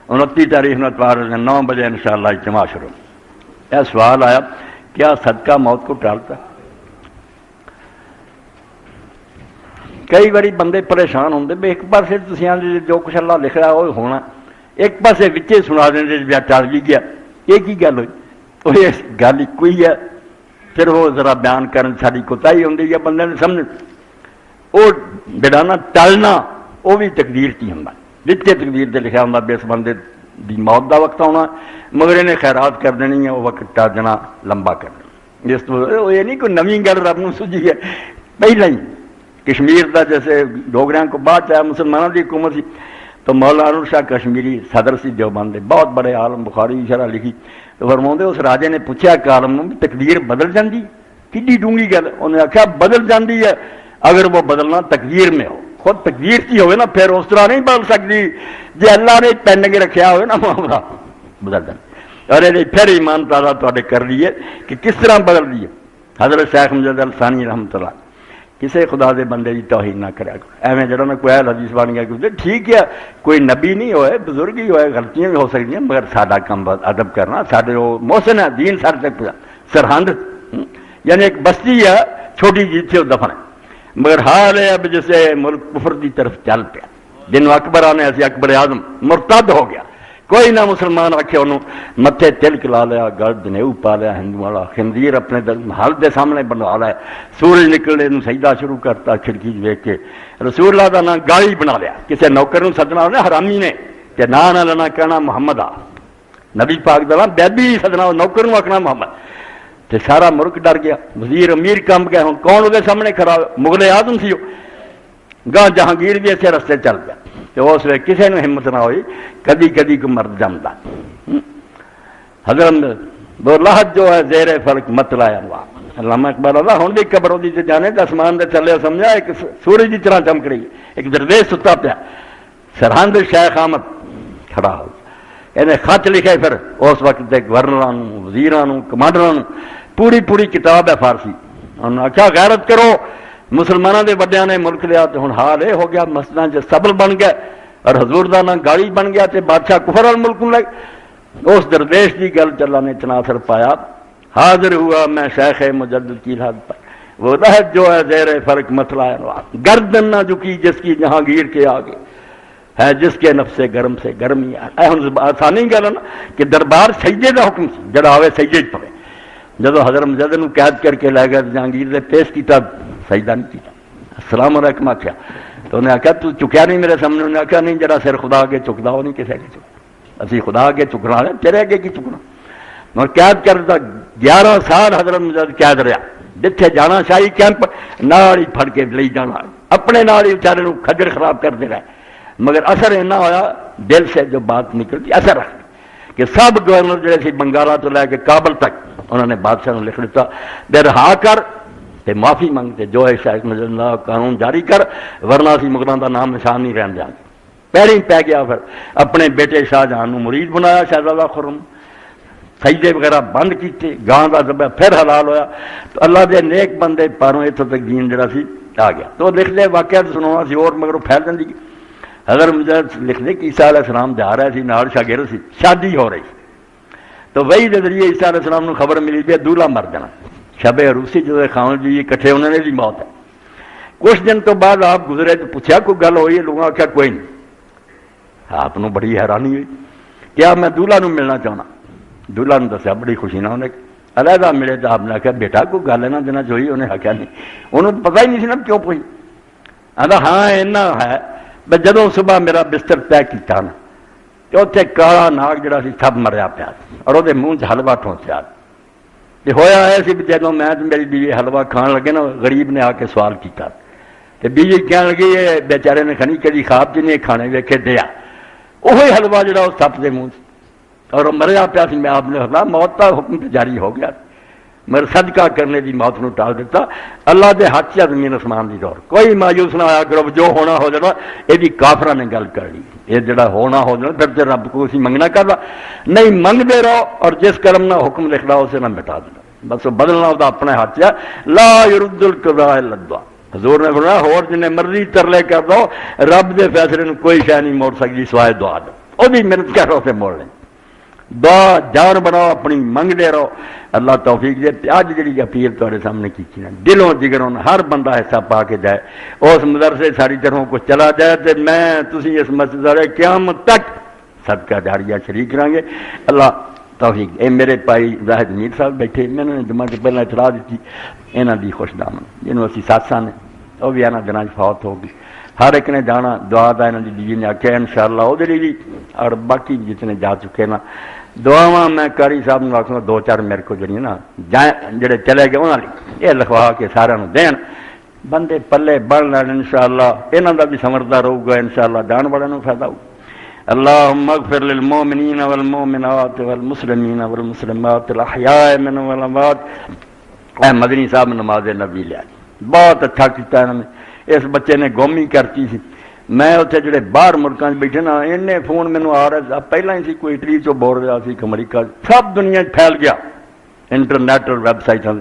29 تاریخ میں اتوار 9 بجے انشاءاللہ اجتماع شروع یہ سوال آیا کیا صدقہ موت کو ٹالتا ہے کئی باری بندے پریشان ہوتے بھی ایک پاسے تھی جو کچھ اللہ لکھ رہا وہ ہونا ایک پاسے وچے سنا دیں ٹل بھی گیا یہ کی گل ہوئی وہ گل ایک ہی ہے پھر وہ ذرا بیان کرن ساری کوتاہی ہوتی ہے بندے نے سمجھ وہ جڑا ٹلنا وہ بھی تقدیر کی ہوں وچے تقدیر سے لکھا ہوں بھی اس بندے دی موت دا وقت آنا مگر انہیں خیرات کر دینی ہے وہ وقت ٹالنا لمبا کر دینا اس تو یہ نہیں کوئی نویں گل رب نو سوجھی ہے پہلے ہی کشمیر دا جیسے ڈوگریاں کو بعد چاہے مسلمانوں کی حکومت سی تو مولانا شاہ کشمیری صدر سی دیوبند بہت بڑے عالم بخاری کی شرح لکھی تو فرماؤں اس راجے نے پوچھا کہ عالم بھی تقدیر بدل جاندی کڈی ڈونگی گل انہیں آخیا بدل جاندی ہے اگر وہ بدلنا تقدیر میں ہو خود تقدیر کی ہوئے نا پھر اس طرح نہیں بدل سکتی جی اللہ نے پینڈنگ رکھا ہوئے نا معاملہ بدل جانا اور پھر ایمان تازہ تے کر لیے کہ کس طرح بدل دیے حضرت شیخ مجد الثانی رحمۃ اللہ کسی خدا دے بندے کی توہین نہ کریا ایویں جڑا نا کوئی حدیث بن گیا کہ ٹھیک ہے کوئی نبی نہیں ہوئے بزرگ ہی ہوئے غلطیاں بھی ہو سکتی ہیں مگر ساڈا کام ادب کرنا سارے وہ محسن ہے دین سر تک سرہند یعنی ایک بستی ہے چھوٹی جی تھی وہ دفن ہے مگر حال ہے اب جیسے ملک کفر کی طرف چل پیا جنوں اکبر آنے ایسے اکبر اعظم مرتد ہو گیا کوئی نہ مسلمان آخے انہوں متے تلک لا لیا گل جنیو پا لیا ہندو والا خنزیر اپنے حل دے سامنے بنا لیا سورج نکلنے سجدہ شروع کرتا کھڑکی ویک کے رسول اللہ کا نام گالی بنا لیا کسی نوکر سدنا ہونا حرامی نے کہ نہ لینا کہنا محمد آ نبی پاک دلا بیبی سدنا نوکر آخنا محمد تو سارا ملک ڈر گیا وزیر امیر کم گیا ہوں کون وہ سامنے کھڑا مغل اعظم سی گاہ جہانگیر بھی ایسے رستے چل گیا تو اس وقت کسی نے ہمت نہ ہوئی کدی کدی کو مرد جمتا حضرت لہت جو ہے زیر فرق مت لایا علامہ اقبال اللہ ہوں بھی قبر دی سے جانے آسمان دے چلے سمجھا ایک سورج کی طرح چمک رہی ایک درویش ستا پیا سرہند شیخ احمد کھڑا ہو انہیں خط لکھے پھر اس وقت گورنر وزیران کمانڈر پوری کتاب ہے فارسی انہوں نے آخیا غیرت کرو مسلمانوں کے وڈیا نے ملک لیا تو ہوں حال یہ ہو گیا مسجد سبل بن گیا اور حضور دا نام گاڑی بن گیا تو بادشاہ کفر وال ملک لگ اس درویش کی گل چلا نے اتنا اثر پایا حاضر ہوا میں شیخ مجدد کی حد پر وہ لہت جو ہے زیر فرق مسئلہ گردن نہ جھکی جس کی جہانگیر کے آگے ہے جس کے نفس گرم سے گرمی آسانی گل ہے نا کہ دربار سجدے کا حکم سی جڑا آئے سجدے پڑے جب حضرت مجدد نو قید کر کے لے گیا جہانگیر نے پیش کیا سجدہ نہیں کیا السلام علیکم آخیا تو انہیں آخیا تو چکیا نہیں میرے سامنے انہیں آخیا نہیں جڑا سر خدا اگے چکتا وہ نہیں کسی اگے چکتا اسی خدا اگے چکنا ہے تیرے اگے کی چکنا میں قید کرتا 11 سال حضرت مجدد قید رہا جتھے جانا شاہی کیمپ نال ہی پھڑ کے لے جانا اپنے نال ہی بیچارے نو کھجر خراب کرتے رہے مگر اثر اینا ہوا دل سے جو بات نکلتی اثر رکھ کہ سب گورنر جڑے سی بنگالا تو لے کے کابل تک انہوں نے بادشاہ نے لکھ دیتا بے رہا کر تے معافی منگتے جو ہے شاید اللہ قانون جاری کر ورنہ سی مغلوں کا نام نشان نہیں رہن دیں گے پہلے ہی پی گیا پھر اپنے بیٹے شاہ جہاں مرید بنایا شہزادہ خرم سجدے وغیرہ بند کیتے گاں کا ذبح پھر حلال ہویا تو اللہ دے نیک بندے پاروں اتوں تک دین جڑا سی آ گیا تو لکھ دے واقعات سنانا سی اور مگر پھیل جاندی اگر مجھے لکھ دے کہ عیسیٰ علیہ السلام جا رہا سی نال شاگرد سی شادی ہو رہی تو وہی کے ذریعے عیسیٰ علیہ السلام نے خبر ملی پی دولہا مر جانا شب عروسی جو خاون جی کٹھے انہوں نے بھی موت ہے کچھ دن تو بعد آپ گزرے تو پوچھا کوئی گل ہوئی؟ لوگوں آخیا کوئی نہیں. آپ کو بڑی حیرانی ہوئی. کیا میں دولہا نو ملنا چاہنا؟ دولہا نے دسیا بڑی خوشی نہ. انہیں علیحدہ ملے تو آپ نے آخیا بیٹا کوئی گل یہاں دنوں ہوئی؟ انہیں آخیا نہیں. انہوں پتہ ہی نہیں سی نا کیوں پوچھی. آتا ہاں اینا ہے بس جدوں صبح میرا بستر طے کیتا نا تو اتنے کالا ناگ جڑا سی سب مریا پیا اور وہ منہ چ حلوا ٹھونسیا. ہویا سی بھی جدوں میں میری بیوی حلوا کھان لگے نا غریب نے آ کے سوال کیتا تو بیوی کہنے لگی یہ بیچارے نے کھنی کدی خواب جی نہیں کھانے ویکھے دیا وہی حلوا جڑا اس سپ کے منہ اور مریا پیا سی. میں آپ نے فرمایا موت کا حکم تو جاری ہو گیا مگر صدقہ کرنے کی موت نو ٹال دیتا. اللہ دے ہاتھ چ زمین آسمان کی دور. کوئی مایوس نہ آیا کرو جو ہونا ہو جانا. یہ کافراں نے گل کر لی یہ جڑا ہونا ہو جانا پھر تو رب کو اسی منگنا کرنا نہیں. منگتے رہو اور جس کرم نہ حکم لکھنا اسے نہ مٹا دینا. بس بدلنا وہ اپنے ہاتھ ہے. لا يرد القضاء الا الدعاء. حضور نے فرمایا ہور جن مرضی ترلے کر دو رب دے فیصلے نو کوئی شے نہیں موڑ سکتی سوائے دعا دو. وہ بھی محنت کرو سے موڑ لیں. دعا جان بناؤ اپنی منگتے رہو. اللہ توفیق دے. اج جی اپیل تے سامنے کی دلوں جگروں ہر بندہ حصہ پا کے جائے اس مدرسے ساری طرح کو چلا جائے تو میں تسی اس مسجد والے قیامت تک صدقہ جاریہ شریک رہیں گے. اللہ توفیق. اے میرے بھائی زاہد میر صاحب بیٹھے میں نے جمعہ سے پہلے اطلاع دیتی یہاں دی خوش دامن جنہوں اسی ساتساں نے وہ بھی یہاں دنوں فوت ہو گئی. ہر ایک نے جانا دعا دا یہاں دی بیوی نے آخیا انشاءاللہ وہ بھی اور باقی جتنے جا چکے نا دعاواں میں قاری صاحب نے آخوں دو چار میرے کو جڑی نا جڑے چلے گئے انہوں نے یہ لکھوا کے سارا دین بندے پلے بڑھ لین انشاءاللہ یہاں دا بھی سمردا رہے گا انشاءاللہ جان والوں فائدہ ہو. اللہم اغفر للمؤمنین والمؤمنات والمسلمین والمسلمات الاحیاء منهم والاموات. اے مدنی صاحب نماز نبی لیا بہت اچھا کیتا انہوں نے. اس بچے نے گومی کرتی سی. میں اتنے جڑے باہر ملکوں بیٹھے نا انہیں فون مینوں آ رہا پہلے ہی سی کوئی اٹلی چو بول رہا سی امریکہ سب دنیا پھیل گیا انٹرنیٹ اور ویب سائٹوں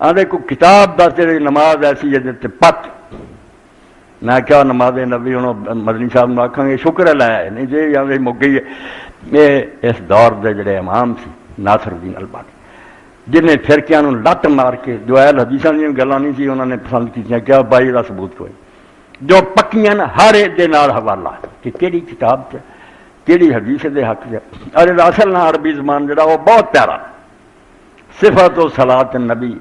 آدھے کوئی کتاب دس دے نماز ایسی ہے پت. میں کیا نماز نبی ہوں مدنی صاحب نے آکھاں گے شکر ہے لایا نہیں جی یا مک گئی ہے. یہ اس دور دے جڑے امام سی ناصر الدین البانی جنہیں فرقیاں لت مار کے جو اہل حدیثاں دی گلاں نہیں سی انہوں نے پسند کیتیاں کیا بائی دا ثبوت کوئی جو پکیاں ہر ایک دے نال حوالہ کہ کیڑی کتاب سے کیڑی حدیث دے حق سے. اور اصل نہ عربی زبان جڑا وہ بہت پیارا صفت و صلاۃ النبی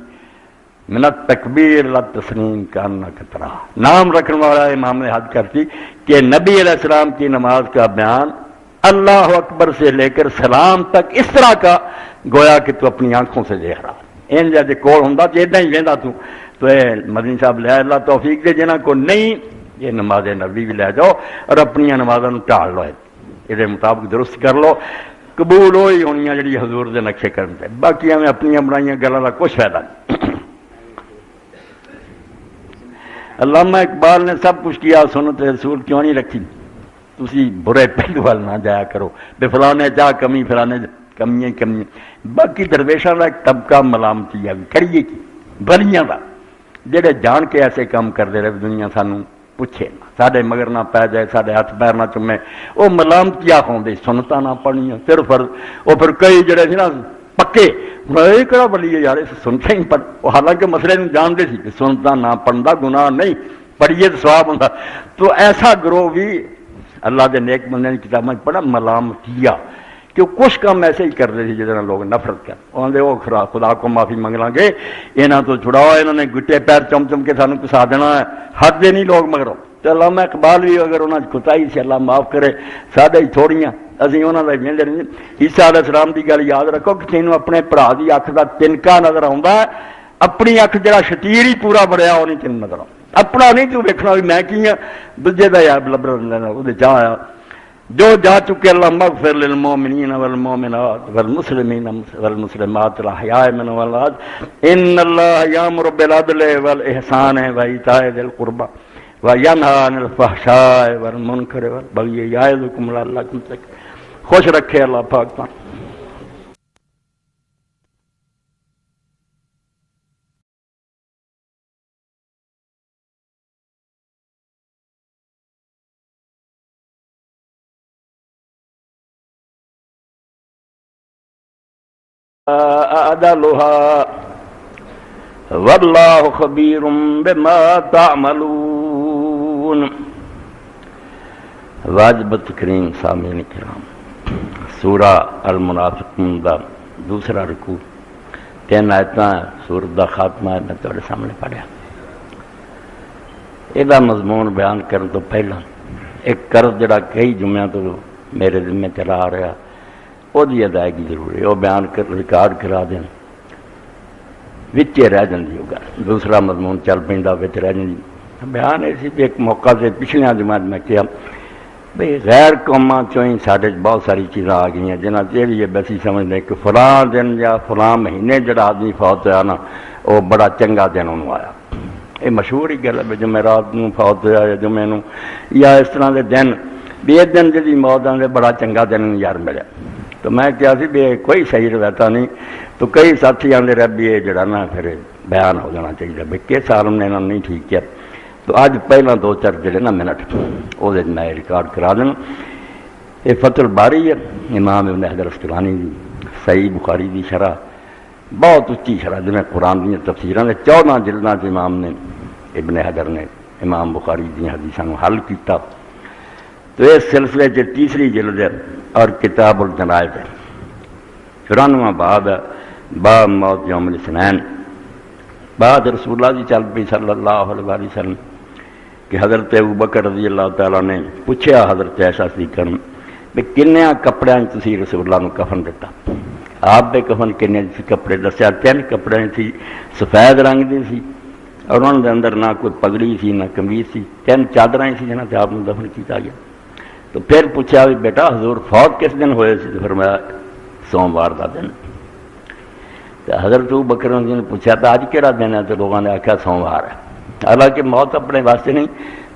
من التکبیر للتسلیم کانک ترا. نام رکھنے والا امام نے حد کرتی کہ نبی علیہ السلام کی نماز کا بیان اللہ اکبر سے لے کر سلام تک اس طرح کا گویا کہ تو اپنی آنکھوں سے دیکھ رہا. ان جیسے کول ہوں تو ادا ہی وہدا تو مدنی صاحب لے اللہ توفیق دے جنہاں کو نہیں یہ نماز نبی بھی لے جاؤ اور اپنی نمازوں ٹال لو یہ مطابق درست کر لو. قبول ہوئی ہونی جڑی حضور دے نقشے کرن تے باقی میں اپنی بنائی گلاں دا کچھ فائدہ نہیں. علامہ اقبال نے سب کچھ کیا سنت رسول کیوں نہیں رکھی؟ تسی برے پہلو وال نہ جایا کرو بے فلانے جا کمی فلانے کمیاں کمیاں. باقی درویشاں کا ایک طبقہ ملامتی ہے کریے کی بلیاں کا جڑے جان کے ایسے کام کرتے رہے دنیا سانوں پوچھے نہ سارے مگر نہ پی جائے سارے ہاتھ پیر نہ چومے وہ ملامتیاں ہوندے سنتاں نہ پڑھنیاں صرف وہ پھر کئی جڑے سی نا پکے یہ کہڑا بلی ہے یار سنتے ہی پڑھ. حالانکہ مسئلے میں جانتے سی کہ سنتا نہ پڑھنا گناہ نہیں پڑھیے تو ثواب ہوتا. تو ایسا گروہ بھی اللہ دے نیک بندے کی کتابیں پڑھا ملامتیا کہ کچھ کام ایسے ہی کرتے تھے جہاں لوگ نفرت کر آدھے وہ خدا کو معافی منگ لیں گے یہاں تو چھڑاؤ انہوں نے گٹے پیر چم چم کے سانوں کسا دینا ہے حد دے نہیں لوگ مگرو. تو علامہ اقبال بھی اگر انہوں نے کوتاہی سے اللہ معاف کرے سادہ ہی تھوڑیاں اسی انہوں نے وہدے رہے. عیسیٰ علیہ السلام کی گل یاد رکھو کہ تینوں اپنے بھرا کی اکھ کا تنکا نظر آتا ہے اپنی اکھ جڑا شتیر ہی پورا بڑھیا وہ نہیں تین نظر آتا. اپنا نہیں تو ویکھنا بھی میں کی ہاں دوجے کا یار لبر وہ چاہ آیا جو جا چکے. اللہم اغفر للمؤمنین والمؤمنات والمسلمین والمسلمات الاحیاء منهم والاموات ان اللہ یامر بالعدل والاحسان وایتاء ذی القربى وینہی عن الفحشاء والمنکر والبغی یعظکم لعلکم تذکرون. خوش رکھے اللہ پاک. أعدلها والله خبير بما تعملون. المنافقون واجبت کریم سامعین کرام، سورہ المنافقون دا دوسرا رکوع 3 آیتاں سورت دا خاتمہ میں تھوڑے سامنے پڑھیا۔ یہ مضمون بیان کرنے تو پہلا ایک قرض جڑا کئی جمعہ تو میرے ذمہ چلا آ رہا وہ دی ادائیگی ضروری ہے، وہ بیان کر ریکارڈ کرا دیں وچے رہ جاندی ہوگا، دوسرا مضمون چل پیندا وچ رہ جاندی۔ بیان ایسی بھی ایک موقع سے پچھلیاں جمعہ میں کیا بھئی غیر قوماں چوں ہی ساڈے بہت ساری چیزاں آ گئی ہیں جنہاں یہ بھی بسی سمجھتے کہ فلاں دن یا فلاں مہینے جڑا آدمی فوت ہوا نا وہ بڑا چنگا دن انہوں آیا۔ یہ مشہور ہی گل ہے جمعرات نوں فوت ہوا یا جمعے نوں یا اس طرح دے دن بھی یہ دن جی موت آدھے بڑا چنگا دن یار ملیا۔ تو میں کیا سی بھی کوئی صحیح روایتہ نہیں، تو کئی ساتھی آدھے رہے بھی یہ جڑا نا پھر بیان ہو جانا چاہیے بھی کس عالم نے نہیں ٹھیک کیا۔ تو اج پہلا 2-4 جڑے نا منٹ وہ میں ریکارڈ کرا دینا۔ یہ فتح الباری ہے امام ابن حجر اسقلانی دی صحیح بخاری دی شرح، بہت اچھی شرح جنہیں قرآن دی تفسیراں نے 14 جلداں سے امام نے ابن حجر نے امام بخاری دی حدیثاں نو حل کیتا۔ تو اس سلسلے سے تیسری جلد ہے اور کتاب الجنائز ہے، 94واں باب ہے، باب موت یوم الاثنین۔ بعد رسول اللہ جی چل پئی صلی اللہ علیہ وسلم کہ حضرت ابوبکر رضی اللہ تعالیٰ نے پوچھا حضرت عائشہ صدیقہ نے کہ کنیاں کپڑیاں تسی رسول اللہ نو کفن دیتا؟ آپ دے کفن کنے کپڑے دسیا 3 کپڑے تھی، سفید رنگ دی سی اور انہوں دے اندر نہ کوئی پگڑی سی نہ قمیض سی، 3 چادراں سی جنہاں تے آپ نے دفن کیتا گیا۔ تو پھر پوچھا بھی بیٹا حضور فوت کس دن ہوئے سی؟ تو فرمایا سوموار دا دن۔ تو حضرت ابوبکر نے پوچھا تو اج کیڑا دن ہے؟ تو لوگوں نے آخیا سوموار ہے۔ حالانکہ موت اپنے واسطے نہیں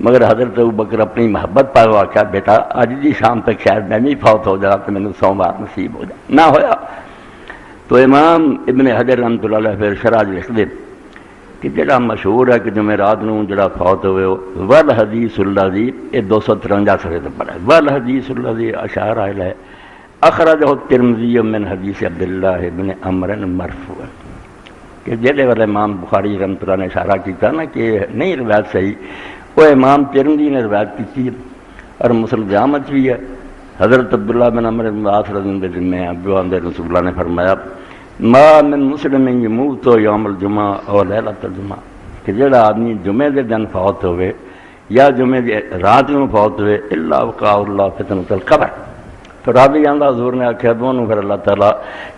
مگر حضرت ابوبکر اپنی محبت پاؤ آخیا بیٹا اج دی شام تک شاید میں بھی فوت ہو جا تو مینوں سوموار نصیب ہو جائے، نہ ہویا۔ تو امام ابن حجر رحمۃ اللہ علیہ پھر شرح لکھ دے کہ جڑا مشہور ہے کہ جمعرات نوں جڑا فوت ہوئے والحدیث الذی، یہ 253 صفحے تے پڑھا ہے، والحدیث الذی اشار الیہ اخرجہ الترمذی من حدیث عبداللہ بن عمرو مرفوعا، کہ جہدے والے امام بخاری رحمۃ اللہ نے اشارہ کیتا نا کہ نہیں روایت صحیح، وہ امام ترمذی نے روایت کی ہے اور مسلم جامع بھی ہے۔ حضرت عبداللہ بن عمرو بن العاص رضی اللہ عنہ میں ابو اندر رسول اللہ نے فرمایا ما من مسلم یموت یوم الجمعہ اور لیلۃ الجمعہ، کہ جڑا آدمی جمعے دے دن فوت ہوئے یا جمعے دی رات میں فوت ہوئے الا وقاء اللہ فتنۃ القبر، تو راوی آندا حضور نے آخیا دونوں پھر اللہ تعالیٰ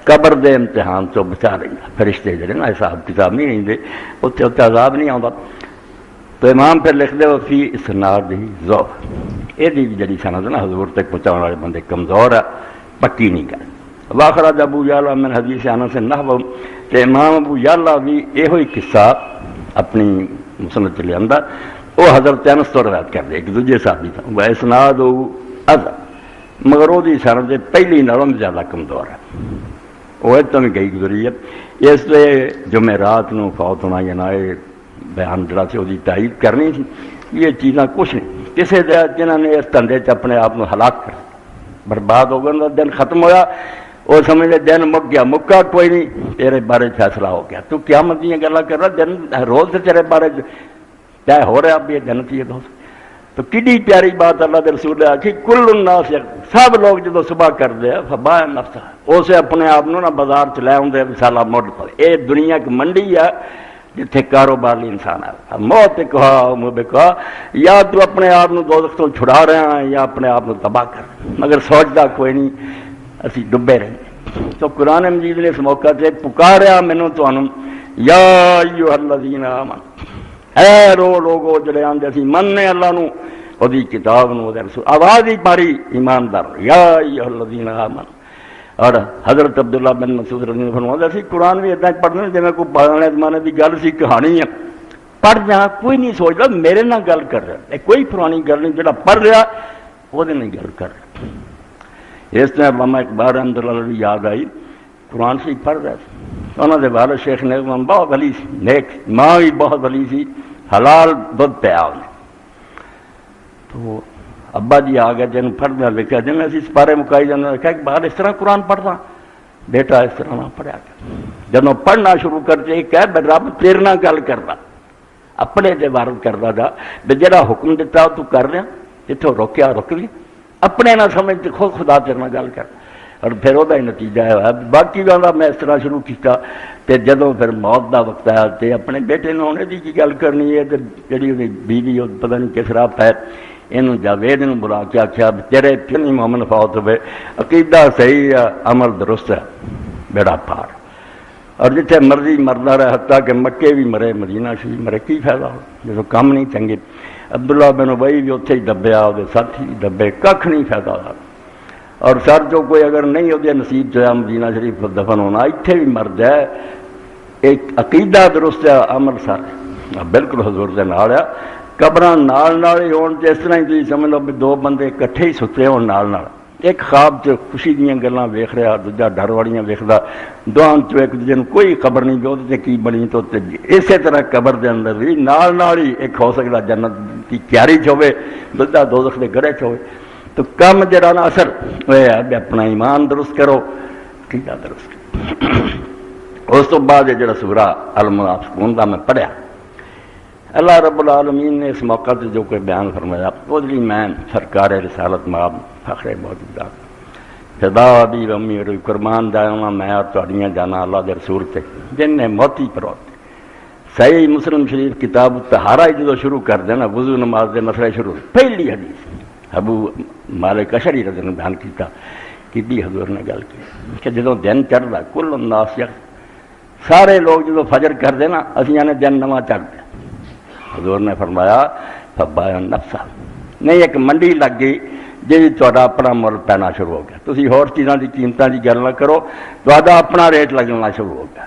قبر دے امتحان تو بچا رہا، فرشتے جڑے نا حساب کتاب نہیں رہندے اتنے عذاب نہیں آتا۔ تو امام پھر لکھ دے فی اسناد ہی ضعف، یہ بھی جڑی سند نا حضور تک پہنچانے والے بندے کمزور ہے، پکی نہیں کر۔ واخرج ابو یعلا من حدیث انس نحو، کہ امام ابو یعلا بھی یہ قصہ اپنی مسند چ لیا، وہ حضرت انس تو روایت کر دے ایک دوجے صحابی تھا، وہ اسناد اضعف، مگر وہ سند پہلی نالوں زیادہ کمزور ہے، وہ تو بھی گئی گزری ہے۔ اس لیے جمعرات نو فوت ہونا یا نہ بیان جڑا سی وہ تائید کرنی سی، یہ چیزاں کچھ نہیں، کسی جنہوں نے اس دھندے چ اپنے آپ کو ہلاک کر برباد ہو گیا، دن ختم ہویا، وہ سمجھ لے دن مک گیا، مکا کوئی نہیں، تیرے بارے فیصلہ ہو گیا، تو قیامت دیا گلا کر رہا دن روز سے تیرے بارے طے ہو رہا بھی یہ جنت ہی ہے دوست۔ تو کڈی پیاری بات اللہ کے رسول نے آخی کل الناس، سب لوگ جدو صبح کرتے ہیں فبا نفسہ، اسے اپنے آپ نہ بازار چ لے آدھے سالہ مڈ پڑے، یہ دنیا کی منڈی ہے جتھے کاروبار لی انسان ہے، موت کہا کہا یا تو اپنے آپ دوزخ تو چھڑا رہا ہے یا اپنے آپ تباہ کر، مگر سوچتا کوئی نہیں، اسی ڈبے رہے۔ تو قرآن مجید نے اس موقع سے پکاریا مینوں تانوں، یا ایھا الذین آمنوا، اے لوگو جڑے آندے سی مننے اللہ نو، وہی کتاب نو، وہدے رسول، آواز ہی پاری ایماندار، یا ایھا الذین آمنوا۔ اور حضرت عبداللہ بن مسعود رضی اللہ عنہ فرماتا سی قرآن بھی اتنا پڑھنا جی میں کوئی پرانے زمانے کی گل سی کہانی ہے، پڑھ جہاں کوئی نہیں سوچتا میرے نہ گل کر رہا، کوئی پرانی گل نہیں، جڑا پڑھ رہا وہ نہیں گل کر رہا۔ اس طرح علامہ اقبال رحمۃ اللہ علیہ یاد آئی، قرآن سے پڑھ رہا تھا، انہوں نے والد شیخ نے بہت ولی سی، نیک ماں بھی بہت ولی سی، حلال دودھ پیا انہیں، تو ابا جی آ گئے جن پڑھنا لکھا جن اسی سپارے مکائی جانا لکھا کہ باہر اس طرح قرآن پڑھنا، بیٹا اس طرح نہ پڑھیا کر، جب پڑھنا شروع کرتے کہہ رب تیرے نال گل کرتا، اپنے دے وارد کردا جا بھی جڑا حکم دیتا تو کر لیا، جتوں روکیا رک لیا، اپنے نہ سمجھ تے خود خدا تیرے نال گل کر، اور پھر وہ نتیجہ ہے باقی گانا میں اس طرح شروع کیا تے جدوں پھر موت دا وقت آیا تے اپنے بیٹے نے انہیں کی گل کرنی ہے تے جڑی انہیں بیوی پتہ نہیں کس راہ پہ یہ جاوید نے بلا کے آخیا تیرے پھر مومن فوت ہوئے، عقیدہ صحیح ہے، عمل درست ہے، بیڑا پار، اور جتنے مرضی مردا رہے حتیٰ کہ مکے بھی مرے مدینہ شریف مرے، کی فائدہ ہو جب کام نہیں چنگے۔ عبداللہ بن ابی بھی اتنے ہی دبیا، وہ ساتھی بھی دبے، کھ نہیں فائدہ ہوا، اور سر جو کوئی اگر نہیں وہ نصیب چاہیا مدینہ شریف دفن ہونا اتنے بھی مر جائے، ایک عقیدہ درست ہے، عمل سر بالکل حضور دے نال ہے۔ قبر نال ہی ہون تے اس طرح ہی تھی سمجھ لو بھی دو بندے کٹھے ہی ستے ہون نال، ایک خواب چ خوشی دیاں گلاں ویکھ رہا، دوجا ڈر والیاں ویکھدا، دوواں چ ایک دوجے نوں کوئی خبر نہیں جو تے کی بنی تو اسی طرح قبر دے اندر بھی نال ہی ایک ہو سکدا جنت کی کیاری چ ہوے، دوجا دوزخ دے گڑھے چ ہوے۔ تو کم جڑا نا اثر ہوئے ہے اپنا ایمان درست کرو، عقیدہ درست کرو۔ اس تو بعد جڑا سورہ المنافقون دا میں پڑھیا، اللہ رب العالمین نے اس موقع سے جو کوئی بیان فرمایا وہ لیے میں سرکار رسالت مآب فخر موجودات فدا ابی و امی اور قربان جاواں میں اور تہاڈیاں جانا اللہ دے رسول تے جن نے موتی پروت۔ صحیح مسلم شریف کتاب الطہارہ جدو شروع کر دینا وضو نماز دے مسئلے شروع، پہلی حدیث ابو مالک اشعری رضی اللہ عنہ بیان کیتا کہ بھی حضور نے گل کی کہ جدو دن چڑھدا کل الناس سارے لوگ جدو فجر کر دینا اسی نے دن نواں چڑھ دیا، حضور نے فرمایا فبایا نفسا، نہیں ایک منڈی لگ گئی جی تا اپنا مل پینا شروع ہو گیا، تسی ہور چیزاں دی قیمتاں دی گل نہ کرو، تا اپنا ریٹ لگنا شروع ہو گیا۔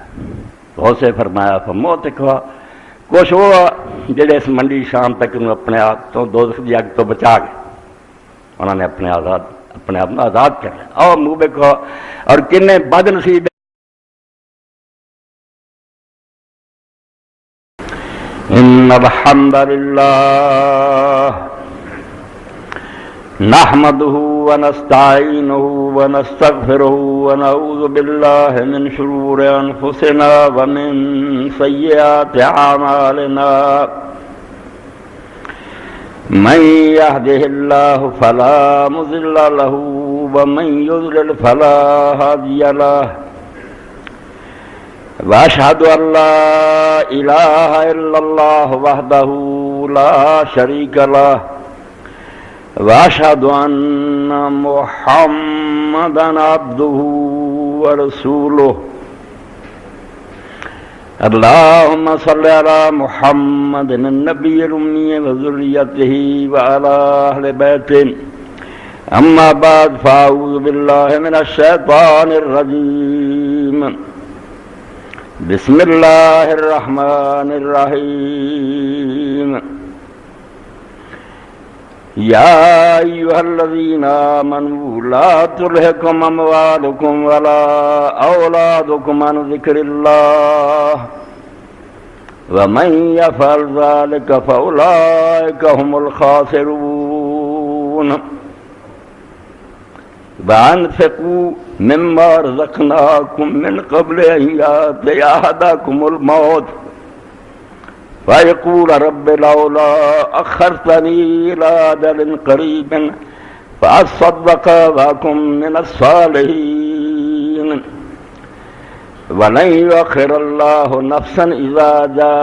تو اسے فرمایا فموت کھوا، کچھ وہ جڑے اس منڈی شام تک اپنے آپ تو دوزخ دی اگ تو بچا گئے، انہوں نے اپنے آپ آزاد کر لیا، آؤ منہ دیکھو، اور کنے بد نصیب ان الحمد للہ نحمده ونستعینه ونستغفره ونعوذ باللہ من شرور انفسنا ومن سیئات اعمالنا من يهده الله فلا مضل له ومن يضلل فلا هادي له واشهد ان لا اله الا الله وحده لا شريك له واشهد ان محمدا عبده ورسوله اللهم صل على محمد النبي الأمي وذريته وعلى أهل بيته أما بعد فأعوذ بالله من الشيطان الرجيم بسم الله الرحمن الرحيم يا أيها الذين آمنوا لا تلهكم أموالكم ولا أولادكم عن ذكر الله ومن يفعل ذلك فأولئك هم الخاسرون وأنفقوا مما رزقناكم من قبل أن يأتي أحدكم الموت فيقول رب لولا أخرتني إلى أجل قريب فأصدق وأكن من الصالحين ولن يؤخر الله نفسا إذا جاء